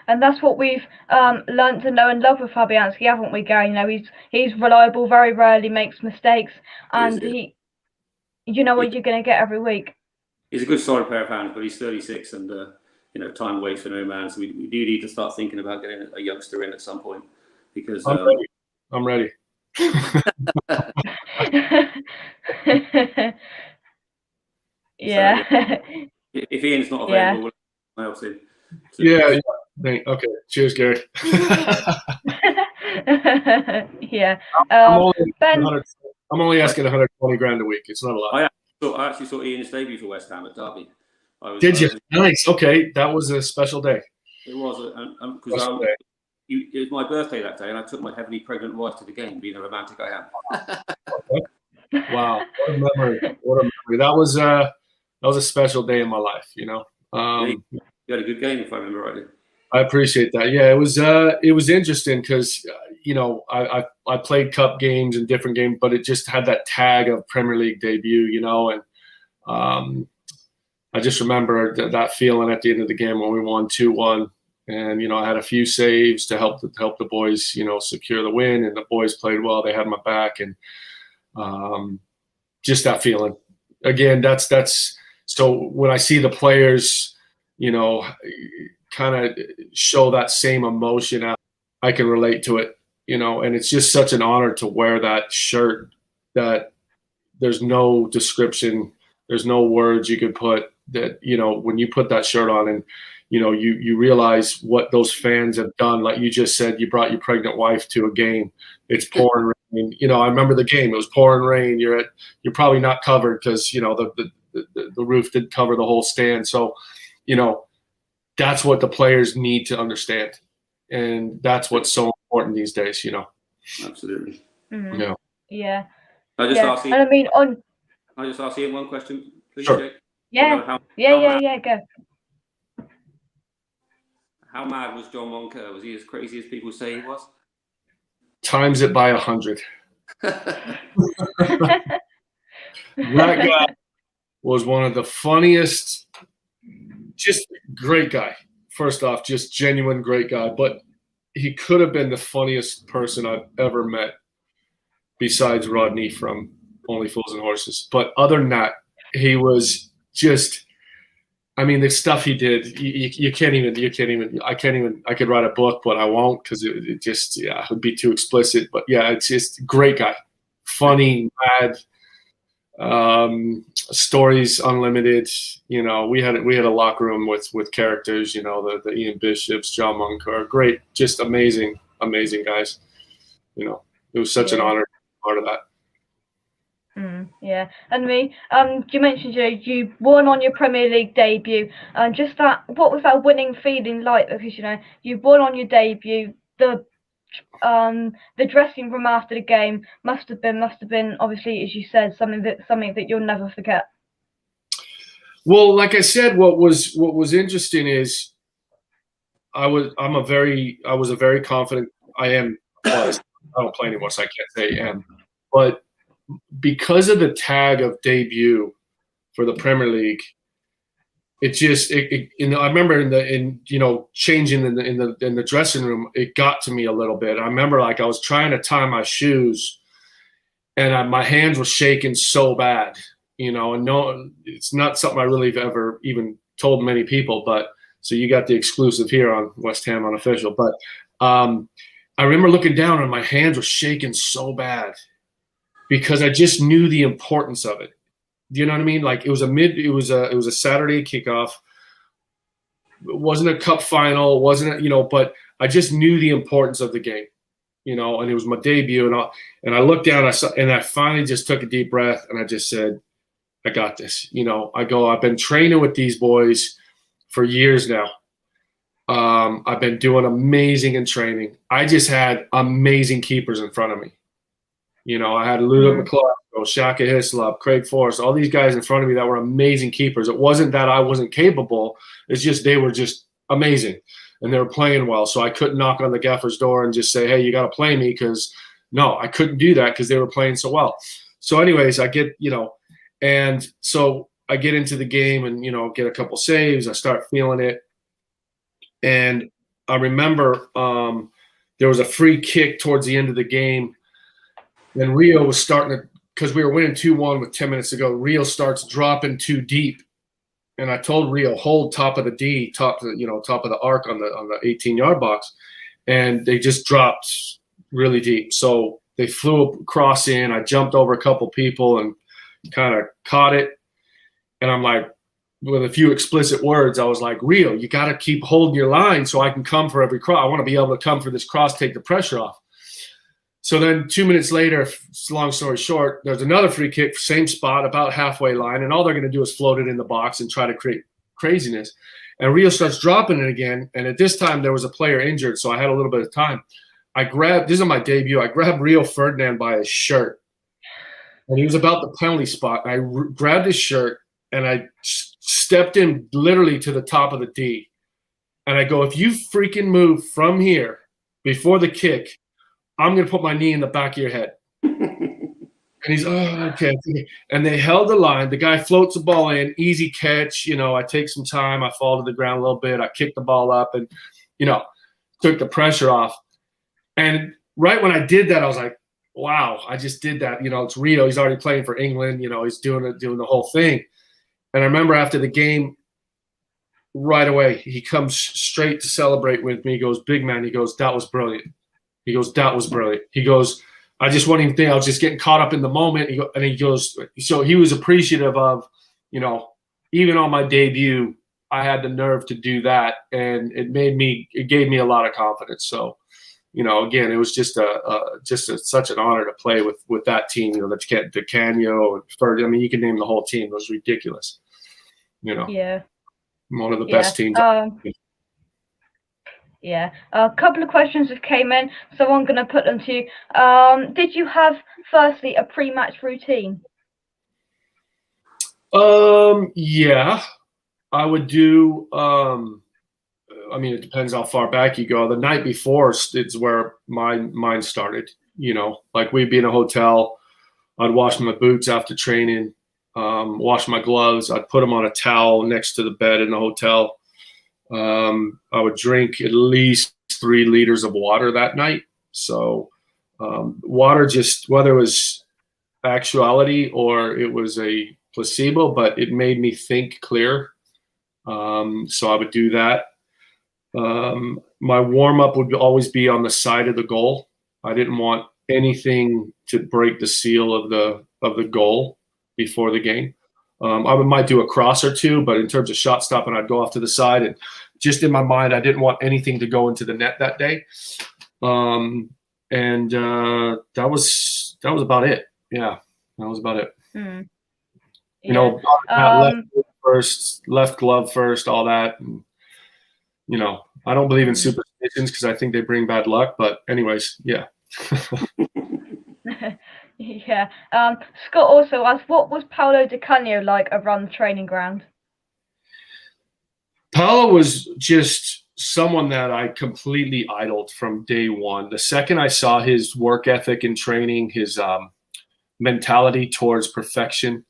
And that's what we've learned to know and love with Fabianski, haven't we, Gary? You know, he's reliable, very rarely makes mistakes, and you know what you're going to get every week. He's a good solid pair of hands, but he's 36, and you know, time waits for no man. So we do need to start thinking about getting a youngster in at some point, because I'm ready. Yeah. So, if Ian's not available, we'll else in. So, yeah. Okay. Cheers, Gary. Yeah. I'm only Ben. I'm only asking 120 grand a week. It's not a lot. I actually saw Ian's debut for West Ham at Derby. Did you? Nice. Okay, that was a special day. It was, because it was my birthday that day, and I took my heavily pregnant wife to the game, being the romantic I am. Wow, what a memory! What a memory! That was a special day in my life. You had a good game, if I remember rightly. I appreciate that. Yeah, it was interesting because I played cup games and different games, but it just had that tag of Premier League debut, and I just remember that feeling at the end of the game when we won 2-1, and I had a few saves to help the boys, secure the win, and the boys played well. They had my back, and just that feeling. Again, that's so when I see the players, kind of show that same emotion out, I can relate to it, and it's just such an honor to wear that shirt that there's no description, there's no words you could put that, when you put that shirt on and, you realize what those fans have done. Like you just said, you brought your pregnant wife to a game. It's pouring rain. I remember the game. It was pouring rain. You're probably not covered because, the roof didn't cover the whole stand. So, that's what the players need to understand. And that's what's so important these days, Absolutely. Mm-hmm. Yeah. I just ask you. And I mean, I just ask you one question, please, Sure. Jake. Yeah. Go. How mad was John Moncur? Was he as crazy as people say he was? Times it by 100. That guy was one of the funniest, just great guy. First off, just genuine great guy. But he could have been the funniest person I've ever met besides Rodney from Only Fools and Horses. But other than that, he was just, the stuff he did, I could write a book, but I won't because it just, it would be too explicit. But yeah, it's just great guy. Funny, mad, stories unlimited. We had a locker room with characters, the Ian Bishops, John Moncur, great, just amazing guys. It was such an honor to be part of that. Yeah, and you mentioned you won on your Premier League debut, and just that, what was that winning feeling like? Because you won on your debut. The dressing room after the game must have been obviously, as you said, something that you'll never forget. Well, like I said, what was interesting is I was a very confident. I don't play anymore, so I can't say am, but because of the tag of debut for the Premier League, I remember changing in the dressing room, it got to me a little bit. I remember I was trying to tie my shoes, and my hands were shaking so bad, and no, it's not something I really have ever even told many people. But so you got the exclusive here on West Ham Unofficial. But I remember looking down and my hands were shaking so bad, because I just knew the importance of it. Do you know what I mean? Like it was a Saturday kickoff. It wasn't a cup final, but I just knew the importance of the game, and it was my debut, and I looked down, and I finally just took a deep breath, and I just said, I got this. I've been training with these boys for years now. I've been doing amazing in training. I just had amazing keepers in front of me. I had Ludo McClark, Shaka Hislop, Craig Forrest, all these guys in front of me that were amazing keepers. It wasn't that I wasn't capable. It's just they were just amazing, and they were playing well. So I couldn't knock on the gaffer's door and just say, hey, you got to play me, because no, I couldn't do that because they were playing so well. So anyways, I get, and so I get into the game and, get a couple saves. I start feeling it. And I remember there was a free kick towards the end of the game. Then Rio was starting to, because we were winning 2-1 with 10 minutes to go, Rio starts dropping too deep. And I told Rio, hold top of the D, top of the arc on the 18-yard box. And they just dropped really deep. So they flew across in. I jumped over a couple people and kind of caught it. And I'm like, with a few explicit words, I was like, Rio, you got to keep holding your line so I can come for every cross. I want to be able to come for this cross, take the pressure off. So then 2 minutes later, long story short, there's another free kick, same spot, about halfway line, and all they're going to do is float it in the box and try to create craziness. And Rio starts dropping it again, and at this time there was a player injured, so I had a little bit of time. This is my debut, I grabbed Rio Ferdinand by his shirt, and he was about the penalty spot. I grabbed his shirt, and I stepped him literally to the top of the D. And I go, if you freaking move from here before the kick, I'm going to put my knee in the back of your head. And he's, oh, okay. And they held the line. The guy floats the ball in, easy catch. You know, I take some time. I fall to the ground a little bit. I kick the ball up and, you know, took the pressure off. And right when I did that, I was like, wow, I just did that. You know, it's Rio. He's already playing for England. You know, he's doing the whole thing. And I remember after the game, right away, he comes straight to celebrate with me. He goes, big man. He goes, that was brilliant. He goes, that was brilliant. He goes, I just wasn't even thinking. I was just getting caught up in the moment. And he goes, so he was appreciative of, you know, even on my debut, I had the nerve to do that, and it gave me a lot of confidence. So, you know, again, it was just such an honor to play with that team. You know, the Canio and Ferg. I mean, you can name the whole team. It was ridiculous. You know, yeah, one of the best teams. Yeah, a couple of questions have came in, so I'm going to put them to you. Did you have, firstly, a pre-match routine? Yeah, I would do. I mean, it depends how far back you go. The night before is where mine started. You know, like we'd be in a hotel. I'd wash my boots after training, wash my gloves. I'd put them on a towel next to the bed in the hotel. I would drink at least 3 liters of water that night. So water, just whether it was actuality or it was a placebo, but it made me think clear. So I would do that. My warm-up would always be on the side of the goal. I didn't want anything to break the seal of the goal before the game. I might do a cross or two, but in terms of shot stopping, I'd go off to the side. And just in my mind, I didn't want anything to go into the net that day. And that was about it. Yeah, that was about it. Mm. You know, left glove first, all that. And, you know, I don't believe in superstitions because I think they bring bad luck. But anyways, yeah. Yeah. Scott also asked, what was Paolo Di Canio like around the training ground? Paolo was just someone that I completely idoled from day one. The second I saw his work ethic in training, his mentality towards perfection,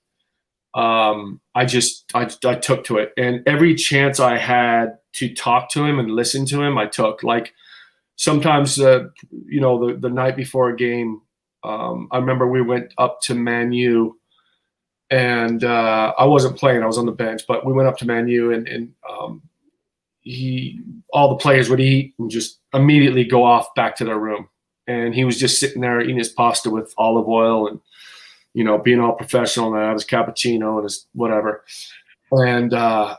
I took to it. And every chance I had to talk to him and listen to him, I took. Like sometimes, you know, the night before a game, I remember we went up to Man U, and I wasn't playing; I was on the bench. But we went up to Man U, and all the players would eat and just immediately go off back to their room, and he was just sitting there eating his pasta with olive oil and, you know, being all professional and have his cappuccino and his whatever. And I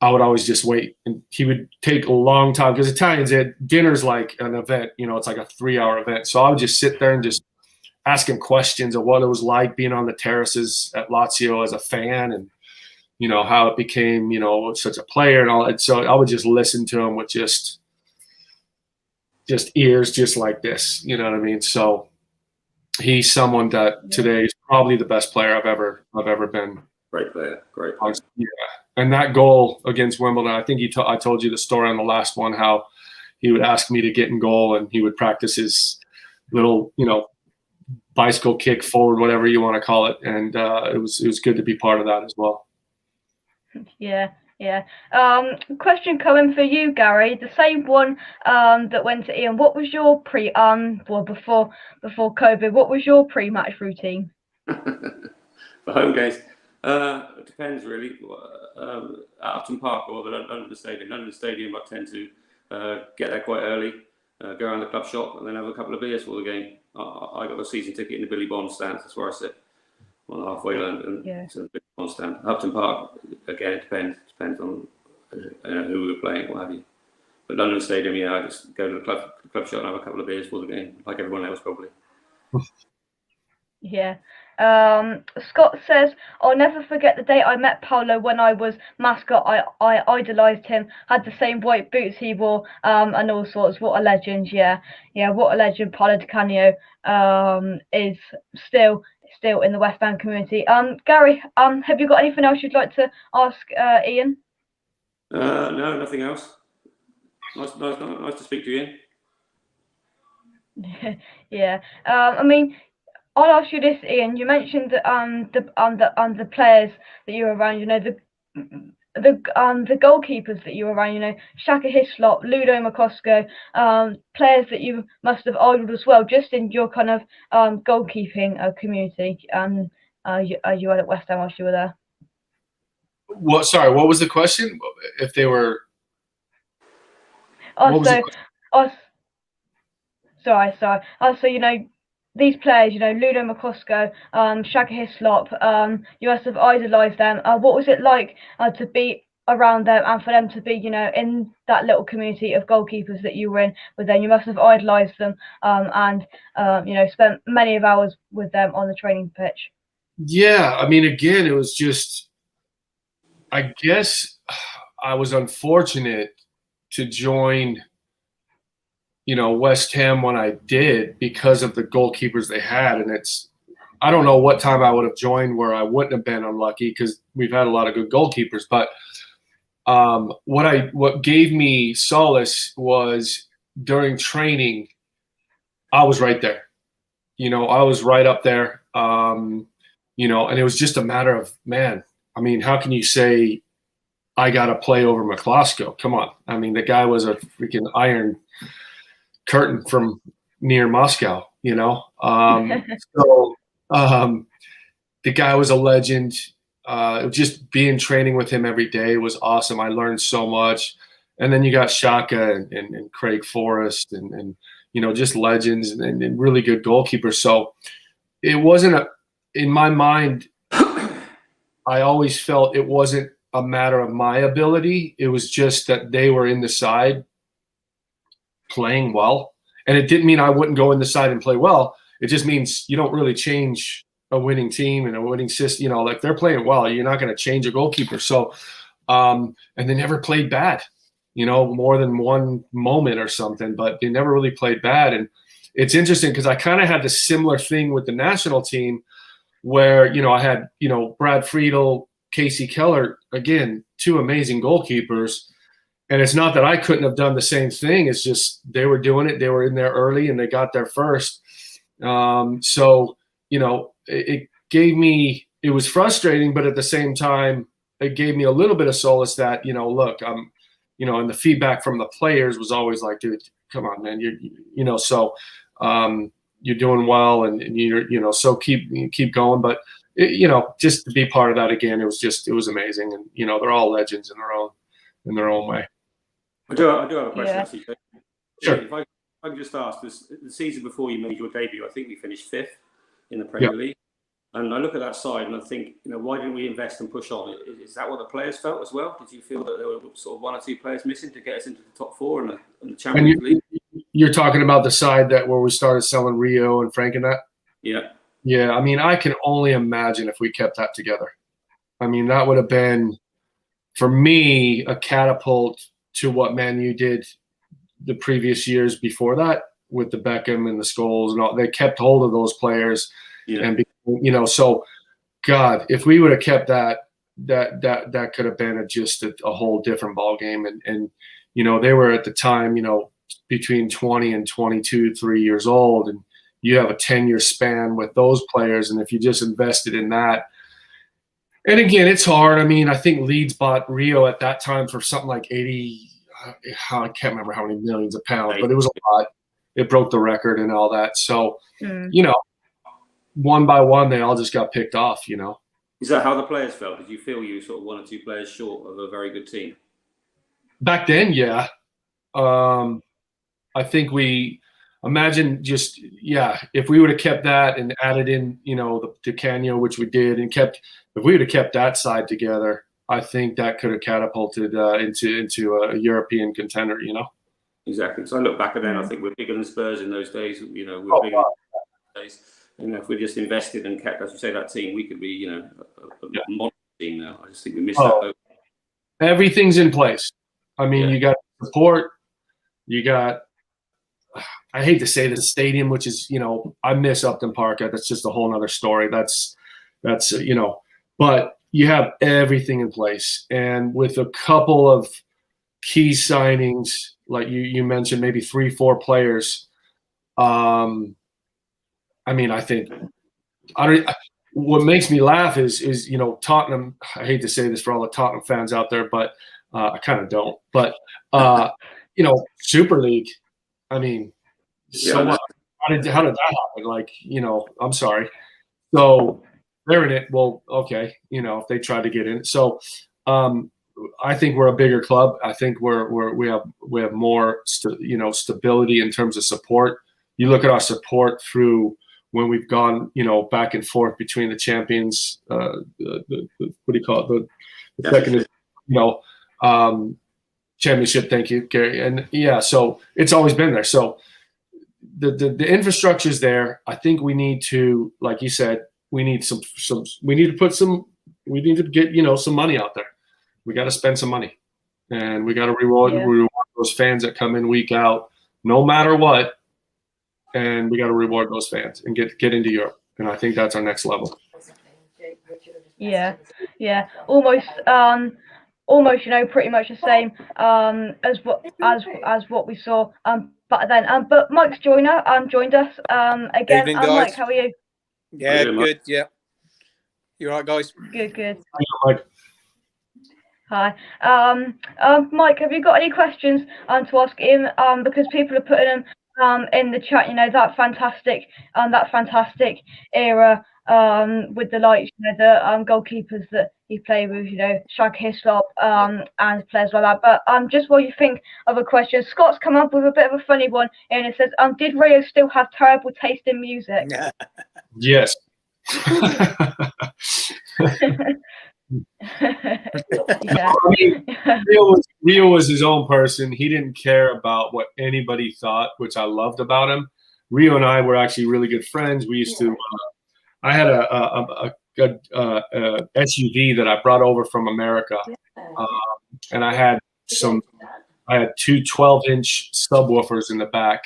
would always just wait, and he would take a long time because Italians, dinner's like an event. You know, it's like a 3-hour event. So I would just sit there and just ask him questions of what it was like being on the terraces at Lazio as a fan, and, you know, how it became, you know, such a player and all that. So I would just listen to him with just ears just like this, you know what I mean? So he's someone that today is probably the best player I've ever been. Great player. Yeah. And that goal against Wimbledon, I think I told you the story on the last one, how he would ask me to get in goal and he would practice his little, you know, bicycle kick forward, whatever you want to call it. And it was good to be part of that as well. Yeah. Question coming for you, Gary. The same one that went to Ian. What was your before COVID? What was your pre-match routine? For home games, it depends really. At Upton Park or the London Stadium. London Stadium, I tend to get there quite early, go around the club shop, and then have a couple of beers for the game. I got a season ticket in the Billy Bond stand. That's where I sit on the halfway line. It's a Billy Bond stand. Upton Park, again, it depends on who we're playing, what have you. But London Stadium, I just go to the club shop and have a couple of beers for the game, like everyone else probably. Yeah. Scott says, I'll never forget the day I met Paolo when I was mascot. I idolized him, had the same white boots he wore, and all sorts. What a legend. Yeah, what a legend. Paolo Di Canio is still in the West Ham community. Gary, have you got anything else you'd like to ask Ian? No, nothing else. Nice to speak to you, Ian. Yeah. I mean, I'll ask you this, Ian. You mentioned the players that you were around. You know, the goalkeepers that you were around. You know, Shaka Hislop, Ludo Makosko, players that you must have idoled as well, just in your kind of goalkeeping community. You had at West Ham whilst you were there. What? Sorry, what was the question? If they were. Sorry. So you know, these players, you know, Ludo Makosko, Shaka Hislop, you must have idolised them. What was it like to be around them and for them to be, you know, in that little community of goalkeepers that you were in with them? You must have idolised them and you know, spent many of hours with them on the training pitch. Yeah, I mean, again, it was just, I guess I was unfortunate to join, you know, West Ham when I did because of the goalkeepers they had. And I don't know what time I would have joined where I wouldn't have been unlucky, because we've had a lot of good goalkeepers. But what gave me solace was during training, I was right there. You know, I was right up there. You know, and it was just a matter of, man, I mean, how can you say I got to play over McCloskey? Come on. I mean, the guy was a freaking iron curtain from near Moscow, you know? So the guy was a legend. Just being training with him every day was awesome. I learned so much. And then you got Shaka and Craig Forrest and you know, just legends and really good goalkeepers. So it wasn't in my mind, I always felt it wasn't a matter of my ability. It was just that they were in the side playing well. And it didn't mean I wouldn't go in the side and play well. It just means you don't really change a winning team and a winning system. You know, like, they're playing well, you're not going to change a goalkeeper. So, and they never played bad, you know, more than one moment or something, but they never really played bad. And it's interesting because I kind of had the similar thing with the national team where, you know, I had, you know, Brad Friedel, Casey Keller, again, two amazing goalkeepers. And it's not that I couldn't have done the same thing. It's just they were doing it. They were in there early and they got there first. So, you know, it gave me – it was frustrating, but at the same time, it gave me a little bit of solace that, you know, look, you know, and the feedback from the players was always like, dude, come on, man. You know, so you're doing well and you're, you know, so keep going. But, you know, just to be part of that again, it was amazing. And, you know, they're all legends in their own way. I do have a question, Yeah. actually. Sure. If I can just ask, the season before you made your debut, I think we finished 5th in the Premier League. And I look at that side and I think, you know, why didn't we invest and push on? Is that what the players felt as well? Did you feel that there were sort of one or two players missing to get us into the top 4 in the Champions League? You're talking about the side where we started selling Rio and Frank and that? Yeah. Yeah, I mean, I can only imagine if we kept that together. I mean, that would have been, for me, a catapult to what Man U did the previous years before that with the Beckham and the Scholes and all. They kept hold of those players. Yeah. And, you know, so, God, if we would have kept that could have been just a whole different ball game. And, you know, they were at the time, you know, between 20 and 22, 3 years old. And you have a 10-year span with those players. And if you just invested in that, and again, it's hard. I mean, I think Leeds bought Rio at that time for something like 80, I can't remember how many millions of pounds, but it was a lot. It broke the record and all that. So, you know, one by one, they all just got picked off, you know. Is that how the players felt? Did you feel you were sort of one or two players short of a very good team? Back then, yeah. I think if we would have kept that and added in, you know, the Canio, which we did, and if we would have kept that side together, I think that could have catapulted into a European contender, you know. Exactly. So I look back at then, I think we're bigger than Spurs in those days. You know, we're bigger. If we just invested and kept, as you say, that team, we could be, a modern team now. I just think we missed that. Everything's in place. I mean, you got support. You got. I hate to say the stadium, which is, I miss Upton Park. That's just a whole nother story. That's but you have everything in place, and with a couple of key signings, like you mentioned, maybe 3-4 players. I mean, I think what makes me laugh is Tottenham. I hate to say this for all the Tottenham fans out there, but I kind of don't. But Super League. I mean, so much. How did that happen? Like, I'm sorry. So they're in it. Well, okay. If they tried to get in. So I think we're a bigger club. I think we have more stability in terms of support. You look at our support through when we've gone back and forth between the champions. What do you call it? The second championship. Thank you, Gary. And so it's always been there. So the infrastructure is there. I think we need to, like you said, we need to get some money out there. We got to spend some money, and we got to reward those fans that come in week out, no matter what. And we got to reward those fans and get into Europe. And I think that's our next level. Yeah. Almost, pretty much the same as what we saw back then. But Mike's joined us again. Evening, guys. Mike, how are you? Yeah, good. Yeah, you all right, guys? Good. Mike. Hi. Mike, have you got any questions to ask him? Because people are putting them in the chat. That fantastic era with the likes, the goalkeepers that he played with, Shag Hislop and players like that. But just while you think of a question, Scott's come up with a bit of a funny one, and it says, did Rio still have terrible taste in music? Yes. Yeah. I mean, Rio was his own person. He didn't care about what anybody thought, which I loved about him. Rio and I were actually really good friends. We used to. I had a SUV that I brought over from America, and I had two 12-inch subwoofers in the back,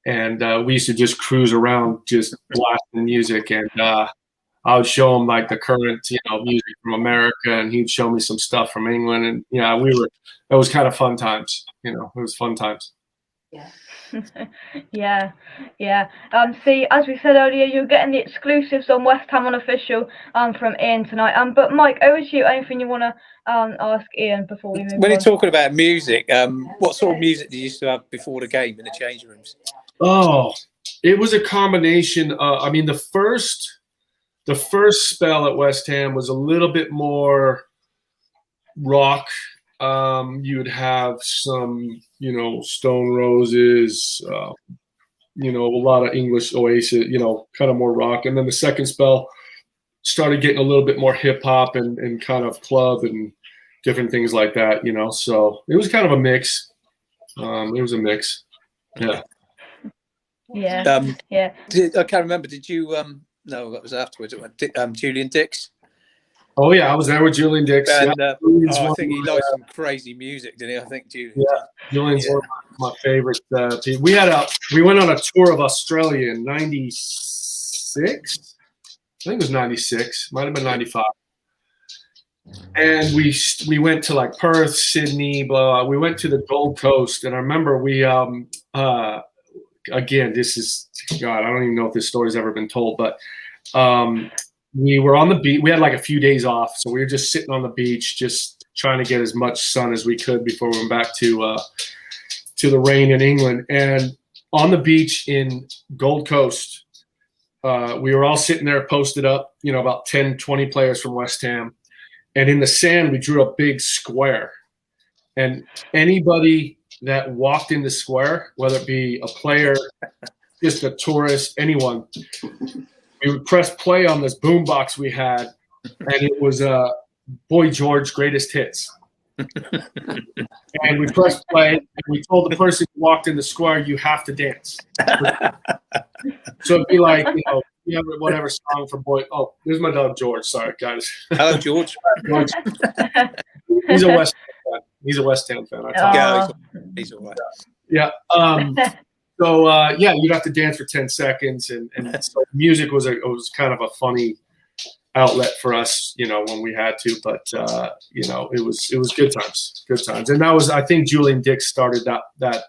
and we used to just cruise around, just blasting music, and I would show him like the current, music from America, and he'd show me some stuff from England, and it was kind of fun times. It was fun times. Yeah. See, as we said earlier, you're getting the exclusives on West Ham Unofficial from Ian tonight. But Mike, over to you. Anything you want to ask Ian before we move on? When you're talking about music, what sort of music did you used to have before the game in the change rooms? Oh, it was a combination. I mean, the first spell at West Ham was a little bit more rock. You would have some, Stone Roses, a lot of English Oasis, kind of more rock. And then the second spell started getting a little bit more hip hop and kind of club and different things like that, So it was kind of a mix. It was a mix. Yeah. Yeah. I can't remember. Did you? No, that was afterwards. Julian Dix. Oh yeah, I was there with Julian Dix. And, I think he liked some crazy music, didn't he? I think Julian. Yeah, Julian's one of my favorite. We went on a tour of Australia in '96. I think it was '96. Might have been '95. And we went to like Perth, Sydney, blah. We went to the Gold Coast, and I remember we again, this is God. I don't even know if this story's ever been told, but we were on the beach. We had like a few days off, so we were just sitting on the beach, just trying to get as much sun as we could before we went back to the rain in England. And on the beach in Gold Coast, we were all sitting there posted up, about 10, 20 players from West Ham. And in the sand, we drew a big square. And anybody that walked in the square, whether it be a player, just a tourist, anyone, we would press play on this boombox we had, and it was Boy George Greatest Hits. And we pressed play, and we told the person who walked in the square, you have to dance. So it'd be like, you have whatever song for boy. Oh, there's my dog George. Sorry, guys. Hello, George. George. He's a West Ham fan. He's a West Ham fan. I tell you. Yeah, he's all right. Yeah. So you'd have to dance for 10 seconds, and so music was kind of a funny outlet for us, when we had to. But it was good times, and that was, I think, Julian Dix started that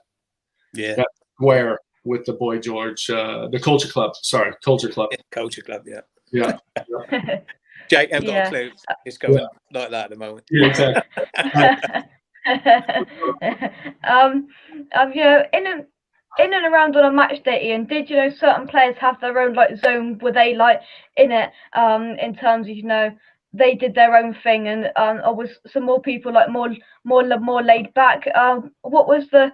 square with the boy George, the Culture Club. Sorry, Culture Club. Yeah, Culture Club. Yeah. Yeah. Jake, I've got a clue. It's going like that at the moment. Yeah, exactly. In and around on a match day, Ian, did certain players have their own zone? Were they in it in terms of they did their own thing, and or was some more people more laid back? What was the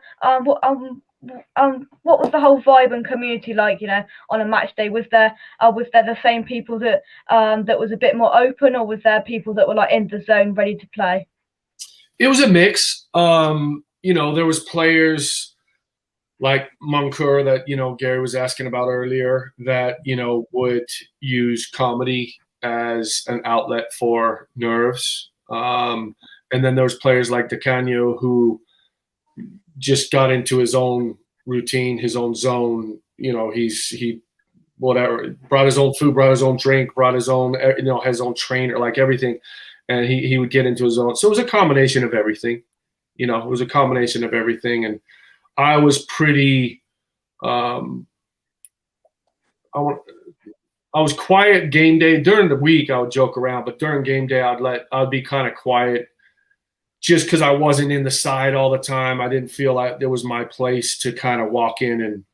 what was the whole vibe and community like? On a match day, was there the same people that was a bit more open, or was there people that were in the zone ready to play? It was a mix. There was players like Moncur that, Gary was asking about earlier, that, would use comedy as an outlet for nerves. And then there was players like DeCanio who just got into his own routine, his own zone. He whatever, brought his own food, brought his own drink, brought his own, his own trainer, like everything. And he would get into his own. So it was a combination of everything. And I was pretty, I was quiet game day. During the week, I would joke around, but during game day, I'd be kind of quiet, just because I wasn't in the side all the time. I didn't feel like there was my place to kind of walk in and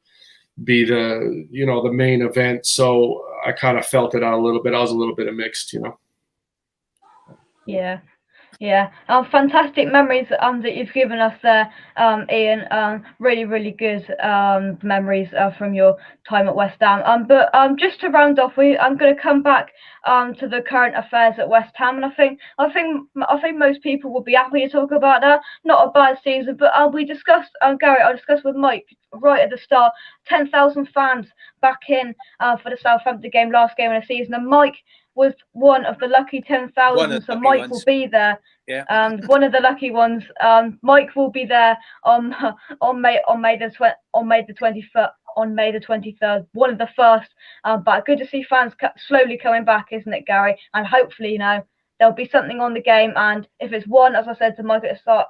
be the, the main event. So I kind of felt it out a little bit. I was a little bit of mixed, Yeah. Fantastic memories that you've given us there, Ian. Really, really good memories from your time at West Ham. But just to round off, I'm going to come back to the current affairs at West Ham, and I think most people will be happy to talk about that. Not a bad season, but we discussed, Gary, I discussed with Mike right at the start, 10,000 fans back in for the Southampton game, last game of the season, and Mike was one of the lucky 10,000, so Mike will be there. Yeah. One of the lucky ones. Mike will be there on May the 23rd. One of the first. But good to see fans slowly coming back, isn't it, Gary? And hopefully, there'll be something on the game. And if it's one, as I said to Mike at the start,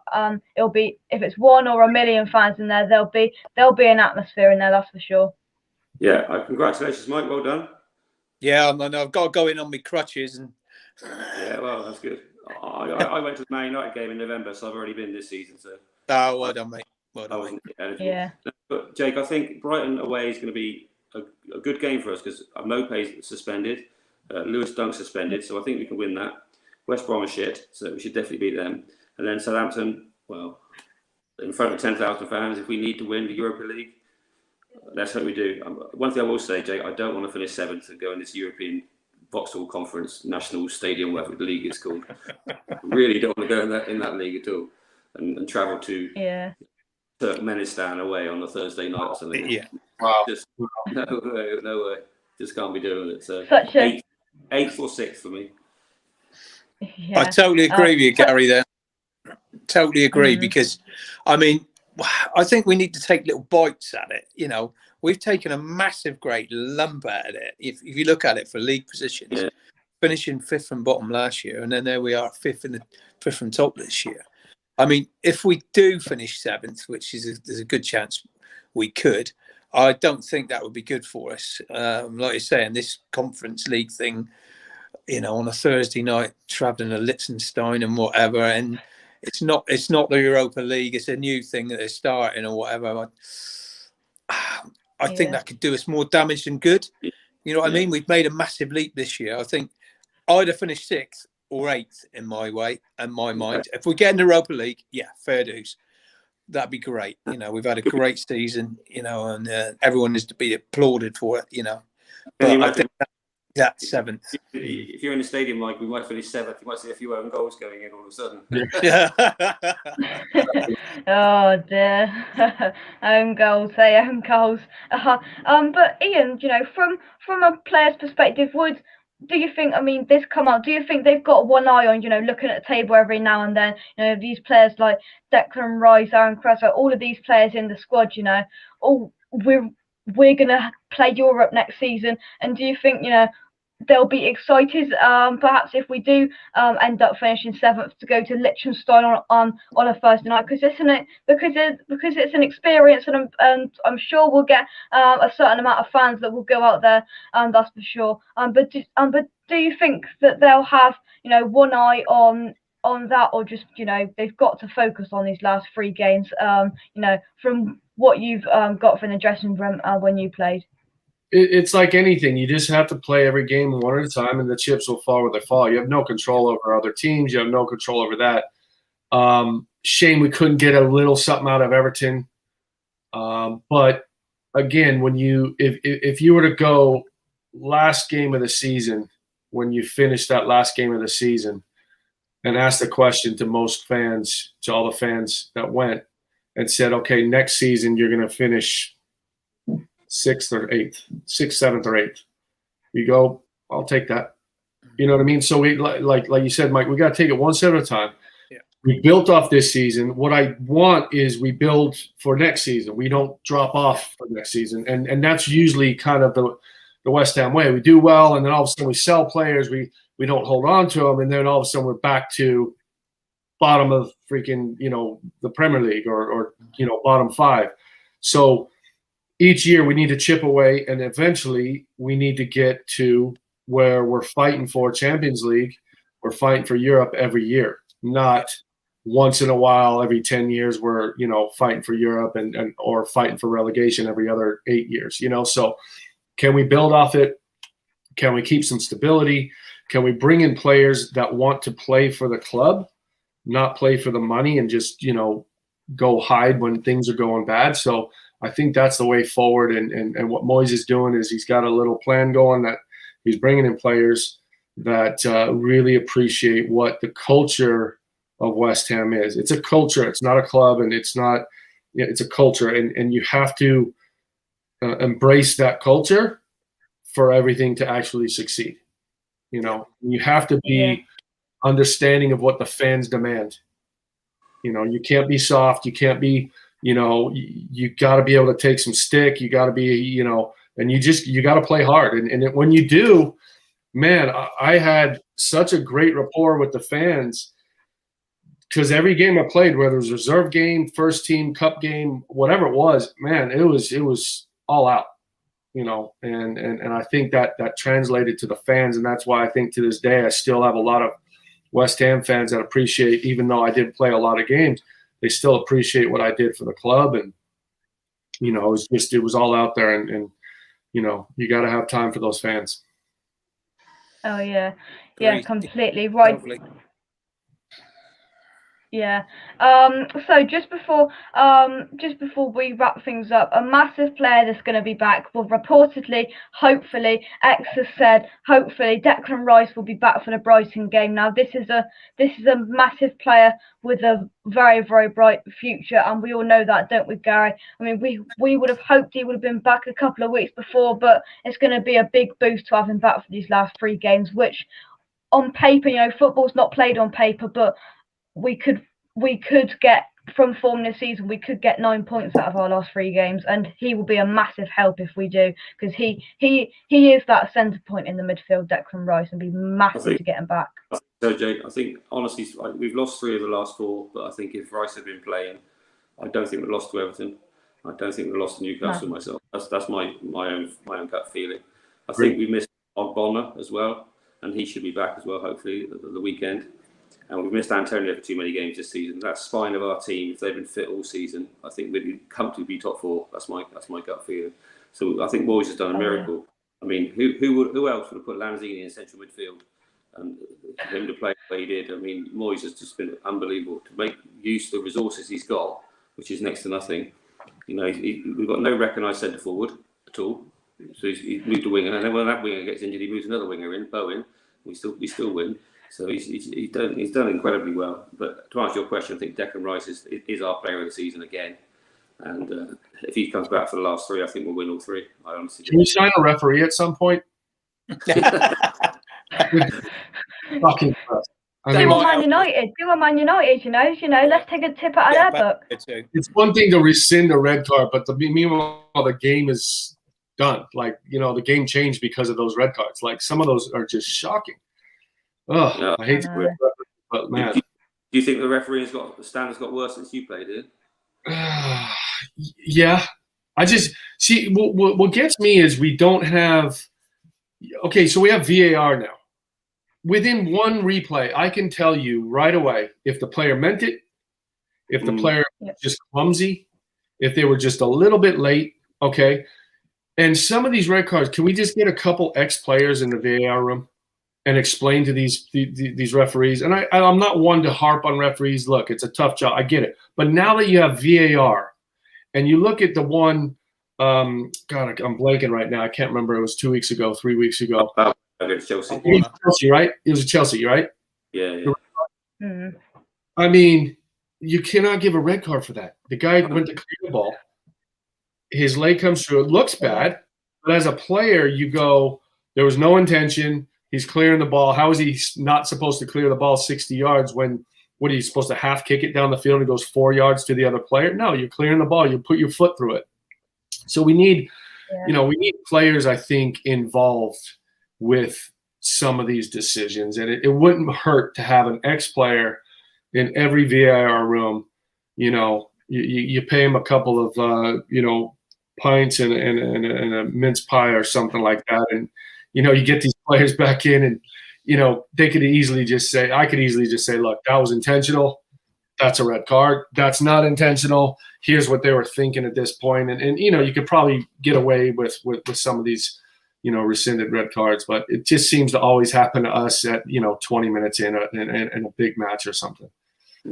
it'll be, if it's one or a million fans in there, there'll be an atmosphere in there. That's for sure. Yeah. Congratulations, Mike. Well done. Yeah, I know. I've got to go in on my crutches, and yeah, well, that's good. I went to the Man United game in November, so I've already been this season. So well done, mate. Well done, I wasn't eligible. Yeah. But Jake, I think Brighton away is going to be a good game for us, because Mope's suspended, Lewis Dunk's suspended, so I think we can win that. West Brom are shit, so we should definitely beat them. And then Southampton, well, in front of 10,000 fans, if we need to win the Europa League, let's hope we do. One thing I will say, Jake, I don't want to finish seventh and go in this European Vauxhall Conference National Stadium, whatever the league is called. I really don't want to go in that league at all, and travel to Turkmenistan away on a Thursday night or something. Yeah. Wow. Just, no way. Just can't be doing it. So eighth or sixth for me. Yeah. I totally agree with you, Gary, there. Totally agree, because, I mean, I think we need to take little bites at it. We've taken a massive, great lump at it. If you look at it for league positions, finishing fifth from bottom last year, and then there we are, fifth from top this year. I mean, if we do finish seventh, which there's a good chance we could, I don't think that would be good for us. Like you say, in this conference league thing, on a Thursday night, traveling to Liechtenstein and whatever, and it's not the Europa League. It's a new thing that they're starting or whatever. I think that could do us more damage than good. You know what I mean? We've made a massive leap this year. I think I'd have finished sixth or eighth in my mind. If we get in the Europa League, fair dues. That'd be great. We've had a great season, and everyone is to be applauded for it, But I think Yeah, 7th. If you're in the stadium, like we might finish 7th, you might see a few own goals going in all of a sudden. Yeah. Oh dear, own goals, own goals. But Ian, from a player's perspective, do you think? I mean, this come out. Do you think they've got one eye on, looking at the table every now and then? These players like Declan Rice, Aaron Cresswell, all of these players in the squad. Oh, we're gonna play Europe next season, and do you think they'll be excited, perhaps if we do end up finishing 7th, to go to Liechtenstein on a Thursday night, because it's an experience, and I'm sure we'll get a certain amount of fans that will go out there, that's for sure. But do you think that they'll have one eye on that, or just they've got to focus on these last 3 games? From what you've got from the dressing room when you played. It's like anything. You just have to play every game one at a time, and the chips will fall where they fall. You have no control over other teams. You have no control over that. Shame we couldn't get a little something out of Everton. But again, if you were to go last game of the season, when you finish that last game of the season, and ask the question to most fans, to all the fans that went, and said, okay, next season you're going to finish 6th or 8th, 6th, 7th or 8th. You go, I'll take that. You know what I mean? So we like you said, Mike, we got to take it one step at a time. Yeah. We built off this season. What I want is we build for next season. We don't drop off for next season, and that's usually kind of the West Ham way. We do well, and then all of a sudden we sell players. We don't hold on to them, and then all of a sudden we're back to bottom of freaking the Premier League or bottom 5. So each year we need to chip away, and eventually we need to get to where we're fighting for Champions League. We're fighting for Europe every year, not once in a while, every 10 years, we're fighting for Europe and or fighting for relegation every other 8 years. So can we build off it? Can we keep some stability? Can we bring in players that want to play for the club, not play for the money and just go hide when things are going bad? So I think that's the way forward, and what Moyes is doing is he's got a little plan going, that he's bringing in players that really appreciate what the culture of West Ham is. It's a culture. It's not a club, and it's a culture, and you have to embrace that culture for everything to actually succeed. You have to be understanding of what the fans demand. You can't be soft. You can't be. You got to be able to take some stick. You got to be, and you got to play hard. And when you do, man, I had such a great rapport with the fans, because every game I played, whether it was reserve game, first team, cup game, whatever it was, man, it was all out, and I think that translated to the fans. And that's why I think to this day, I still have a lot of West Ham fans that appreciate, even though I didn't play a lot of games, they still appreciate what I did for the club. And, it was all out there, and you got to have time for those fans. Oh yeah. Great. Yeah, completely right. Lovely. Yeah. So just before we wrap things up, a massive player that's going to be back. Well, reportedly, hopefully, X has said, hopefully Declan Rice will be back for the Brighton game. Now, this is a massive player with a very, very bright future, and we all know that, don't we, Gary? I mean, we would have hoped he would have been back a couple of weeks before, but it's going to be a big boost to have him back for these last 3 games, which on paper, football's not played on paper, but we could get, from form this season, we could get 9 points out of our last 3 games, and he will be a massive help if we do, because he is that centre point in the midfield, Declan Rice, and be massive to get him back. So, Jake, I think honestly we've lost 3 of the last 4, but I think if Rice had been playing, I don't think we'd lost to Everton. I don't think we lost to Newcastle myself. That's my own gut feeling. I think we missed Ogbonna as well, and he should be back as well, hopefully the weekend. And we've missed Antonio for too many games this season. That spine of our team, if they've been fit all season, I think we'd comfortably be top 4. That's my gut feeling. So I think Moyes has done a miracle. I mean, who else would have put Lanzini in central midfield and for him to play the way he did? I mean, Moyes has just been unbelievable to make use of the resources he's got, which is next to nothing. We've got no recognised centre forward at all. So he's moved a winger, and then when that winger gets injured, he moves another winger in, Bowen. We still win. So he's done incredibly well. But to answer your question, I think Declan Rice is our player of the season again. And if he comes back for the last 3, I think we'll win all 3. I honestly Can we sign a referee at some point? Fucking trust. I Do mean, a Man United. Do a Man United. Let's take a tip out of their book. it's one thing to rescind a red card, but meanwhile the game is done. Like, the game changed because of those red cards. Like, some of those are just shocking. Oh, yeah. I hate to, but man. Do you think the standards got worse since you played it? Yeah. I just see what gets me is we don't have. Okay, so we have VAR now. Within one replay, I can tell you right away if the player meant it, if the player was just clumsy, if they were just a little bit late. Okay. And some of these red cards, can we just get a couple ex-players in the VAR room and explain to these referees? And I'm not one to harp on referees. Look, it's a tough job. I get it. But now that you have VAR and you look at the one, God, I'm blanking right now. I can't remember. It was 2 weeks ago, 3 weeks ago. Against Chelsea. Chelsea, right? It was Chelsea, right? Yeah. I mean, you cannot give a red card for that. The guy went to clear the ball. His leg comes through. It looks bad. But as a player, you go, there was no intention. He's clearing the ball. How is he not supposed to clear the ball 60 yards when, what are you supposed to half kick it down the field and it goes 4 yards to the other player? No, you're clearing the ball. You put your foot through it. So we need, we need players, I think, involved with some of these decisions. And it wouldn't hurt to have an ex-player in every VAR room. You pay him a couple of, pints and a mince pie or something like that. And, you get these players back in and, they could easily just say, I could easily just say, look, that was intentional. That's a red card. That's not intentional. Here's what they were thinking at this point. And you could probably get away with some of these, rescinded red cards, but it just seems to always happen to us at, 20 minutes in a big match or something,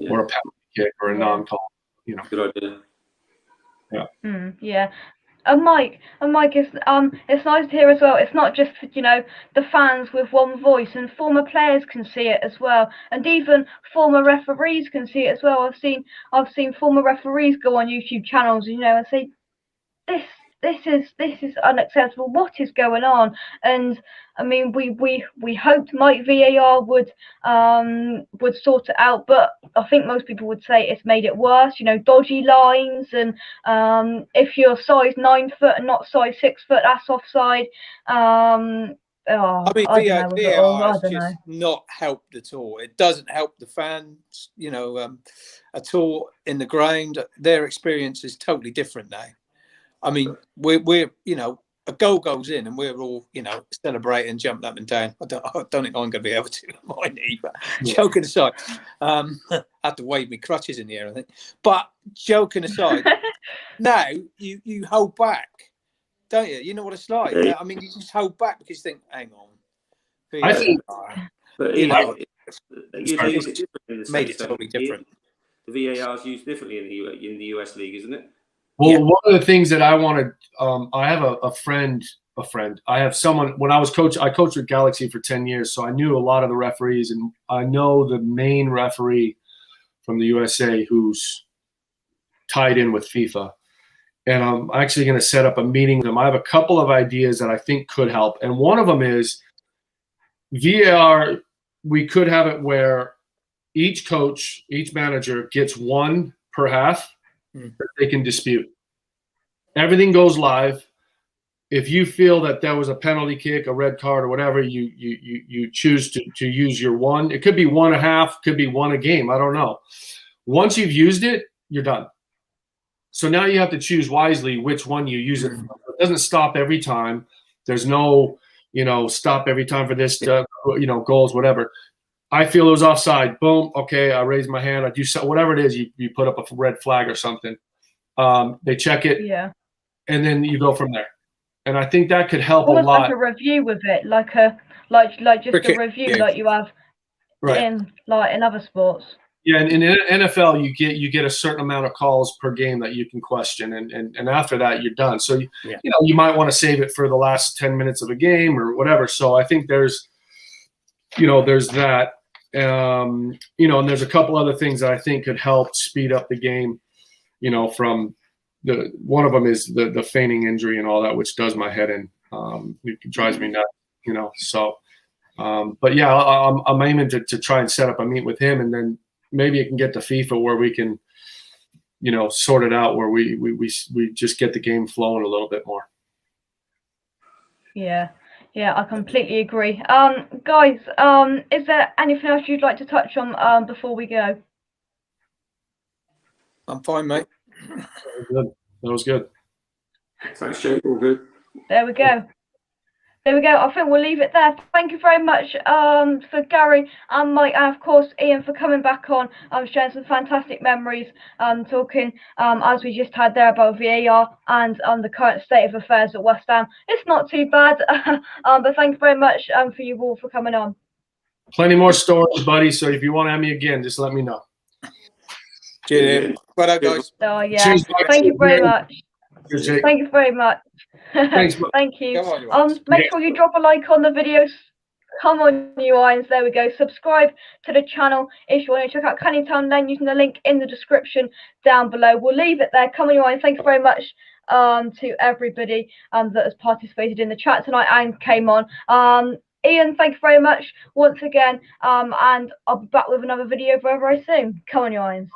or a penalty kick or a non-call, Good idea. Yeah. And Mike, it's nice to hear as well. It's not just the fans with one voice, and former players can see it as well, and even former referees can see it as well. I've seen former referees go on YouTube channels, and say, this is unacceptable. What is going on? And I mean, we hoped Mike VAR would sort it out, but I think most people would say it's made it worse. Dodgy lines, and if you're size 9 foot and not size 6 foot, that's offside. I mean, VAR has just not helped at all. It doesn't help the fans, at all in the ground. Their experience is totally different now. I mean, we're a goal goes in and we're all, celebrating, jumping up and down. I don't think I'm going to be able to my knee, but joking aside, I have to wave my crutches in the air, I think. But joking aside, now you hold back, don't you? You know what it's like. I mean, you just hold back because you think, hang on. I think, it's made it totally different. The VAR is used differently in the US league, isn't it? Well, one of the things that I wanted, I have a friend. I have someone, when I coached with Galaxy for 10 years, so I knew a lot of the referees, and I know the main referee from the USA who's tied in with FIFA. And I'm actually going to set up a meeting with them. I have a couple of ideas that I think could help. And one of them is VAR, we could have it where each coach, each manager gets one per half that they can dispute. Everything goes live. If you feel that there was a penalty kick, a red card, or whatever, you choose to use your one. It could be 1.5, could be one a game. I don't know. Once you've used it, you're done. So now you have to choose wisely which one you use it for. It doesn't stop every time. There's no, stop every time for this, goals, whatever. I feel it was offside. Boom. Okay, I raise my hand. I do whatever it is. You put up a red flag or something. They check it. Yeah. And then you go from there. And I think that could help almost a lot. Like a review with it, like just a review like you have in other sports. Yeah, and in NFL, you get a certain amount of calls per game that you can question, and after that, you're done. So you might want to save it for the last 10 minutes of a game or whatever. So I think there's that, and there's a couple other things that I think could help speed up the game. From one of them is the feigning injury and all that, which does my head in. It drives me nuts. So, but yeah, I'm aiming to try and set up a meet with him, and then maybe it can get to FIFA where we can, sort it out where we just get the game flowing a little bit more. Yeah, I completely agree. Guys, is there anything else you'd like to touch on before we go? I'm fine, mate. Good. That was good. Thanks, Jake. All good. There we go. I think we'll leave it there. Thank you very much for Gary and Mike, and of course Ian, for coming back on, sharing some fantastic memories, talking as we just had there about VAR and the current state of affairs at West Ham. It's not too bad, but thank you very much for you all for coming on. Plenty more stories, buddy. So if you want to have me again, just let me know. Cheers. Bye, guys. Oh yeah. Cheers, Thank you very much. Cheers, Thank you very much. Thanks. Thank you. On, make sure you drop a like on the videos. Come on, you irons. There we go. Subscribe to the channel if you want to check out Canning Town Lane using the link in the description down below. We'll leave it there. Come on, you irons. Thanks very much to everybody that has participated in the chat tonight and came on. Ian, thank you very much once again. And I'll be back with another video very, very soon. Come on, you irons.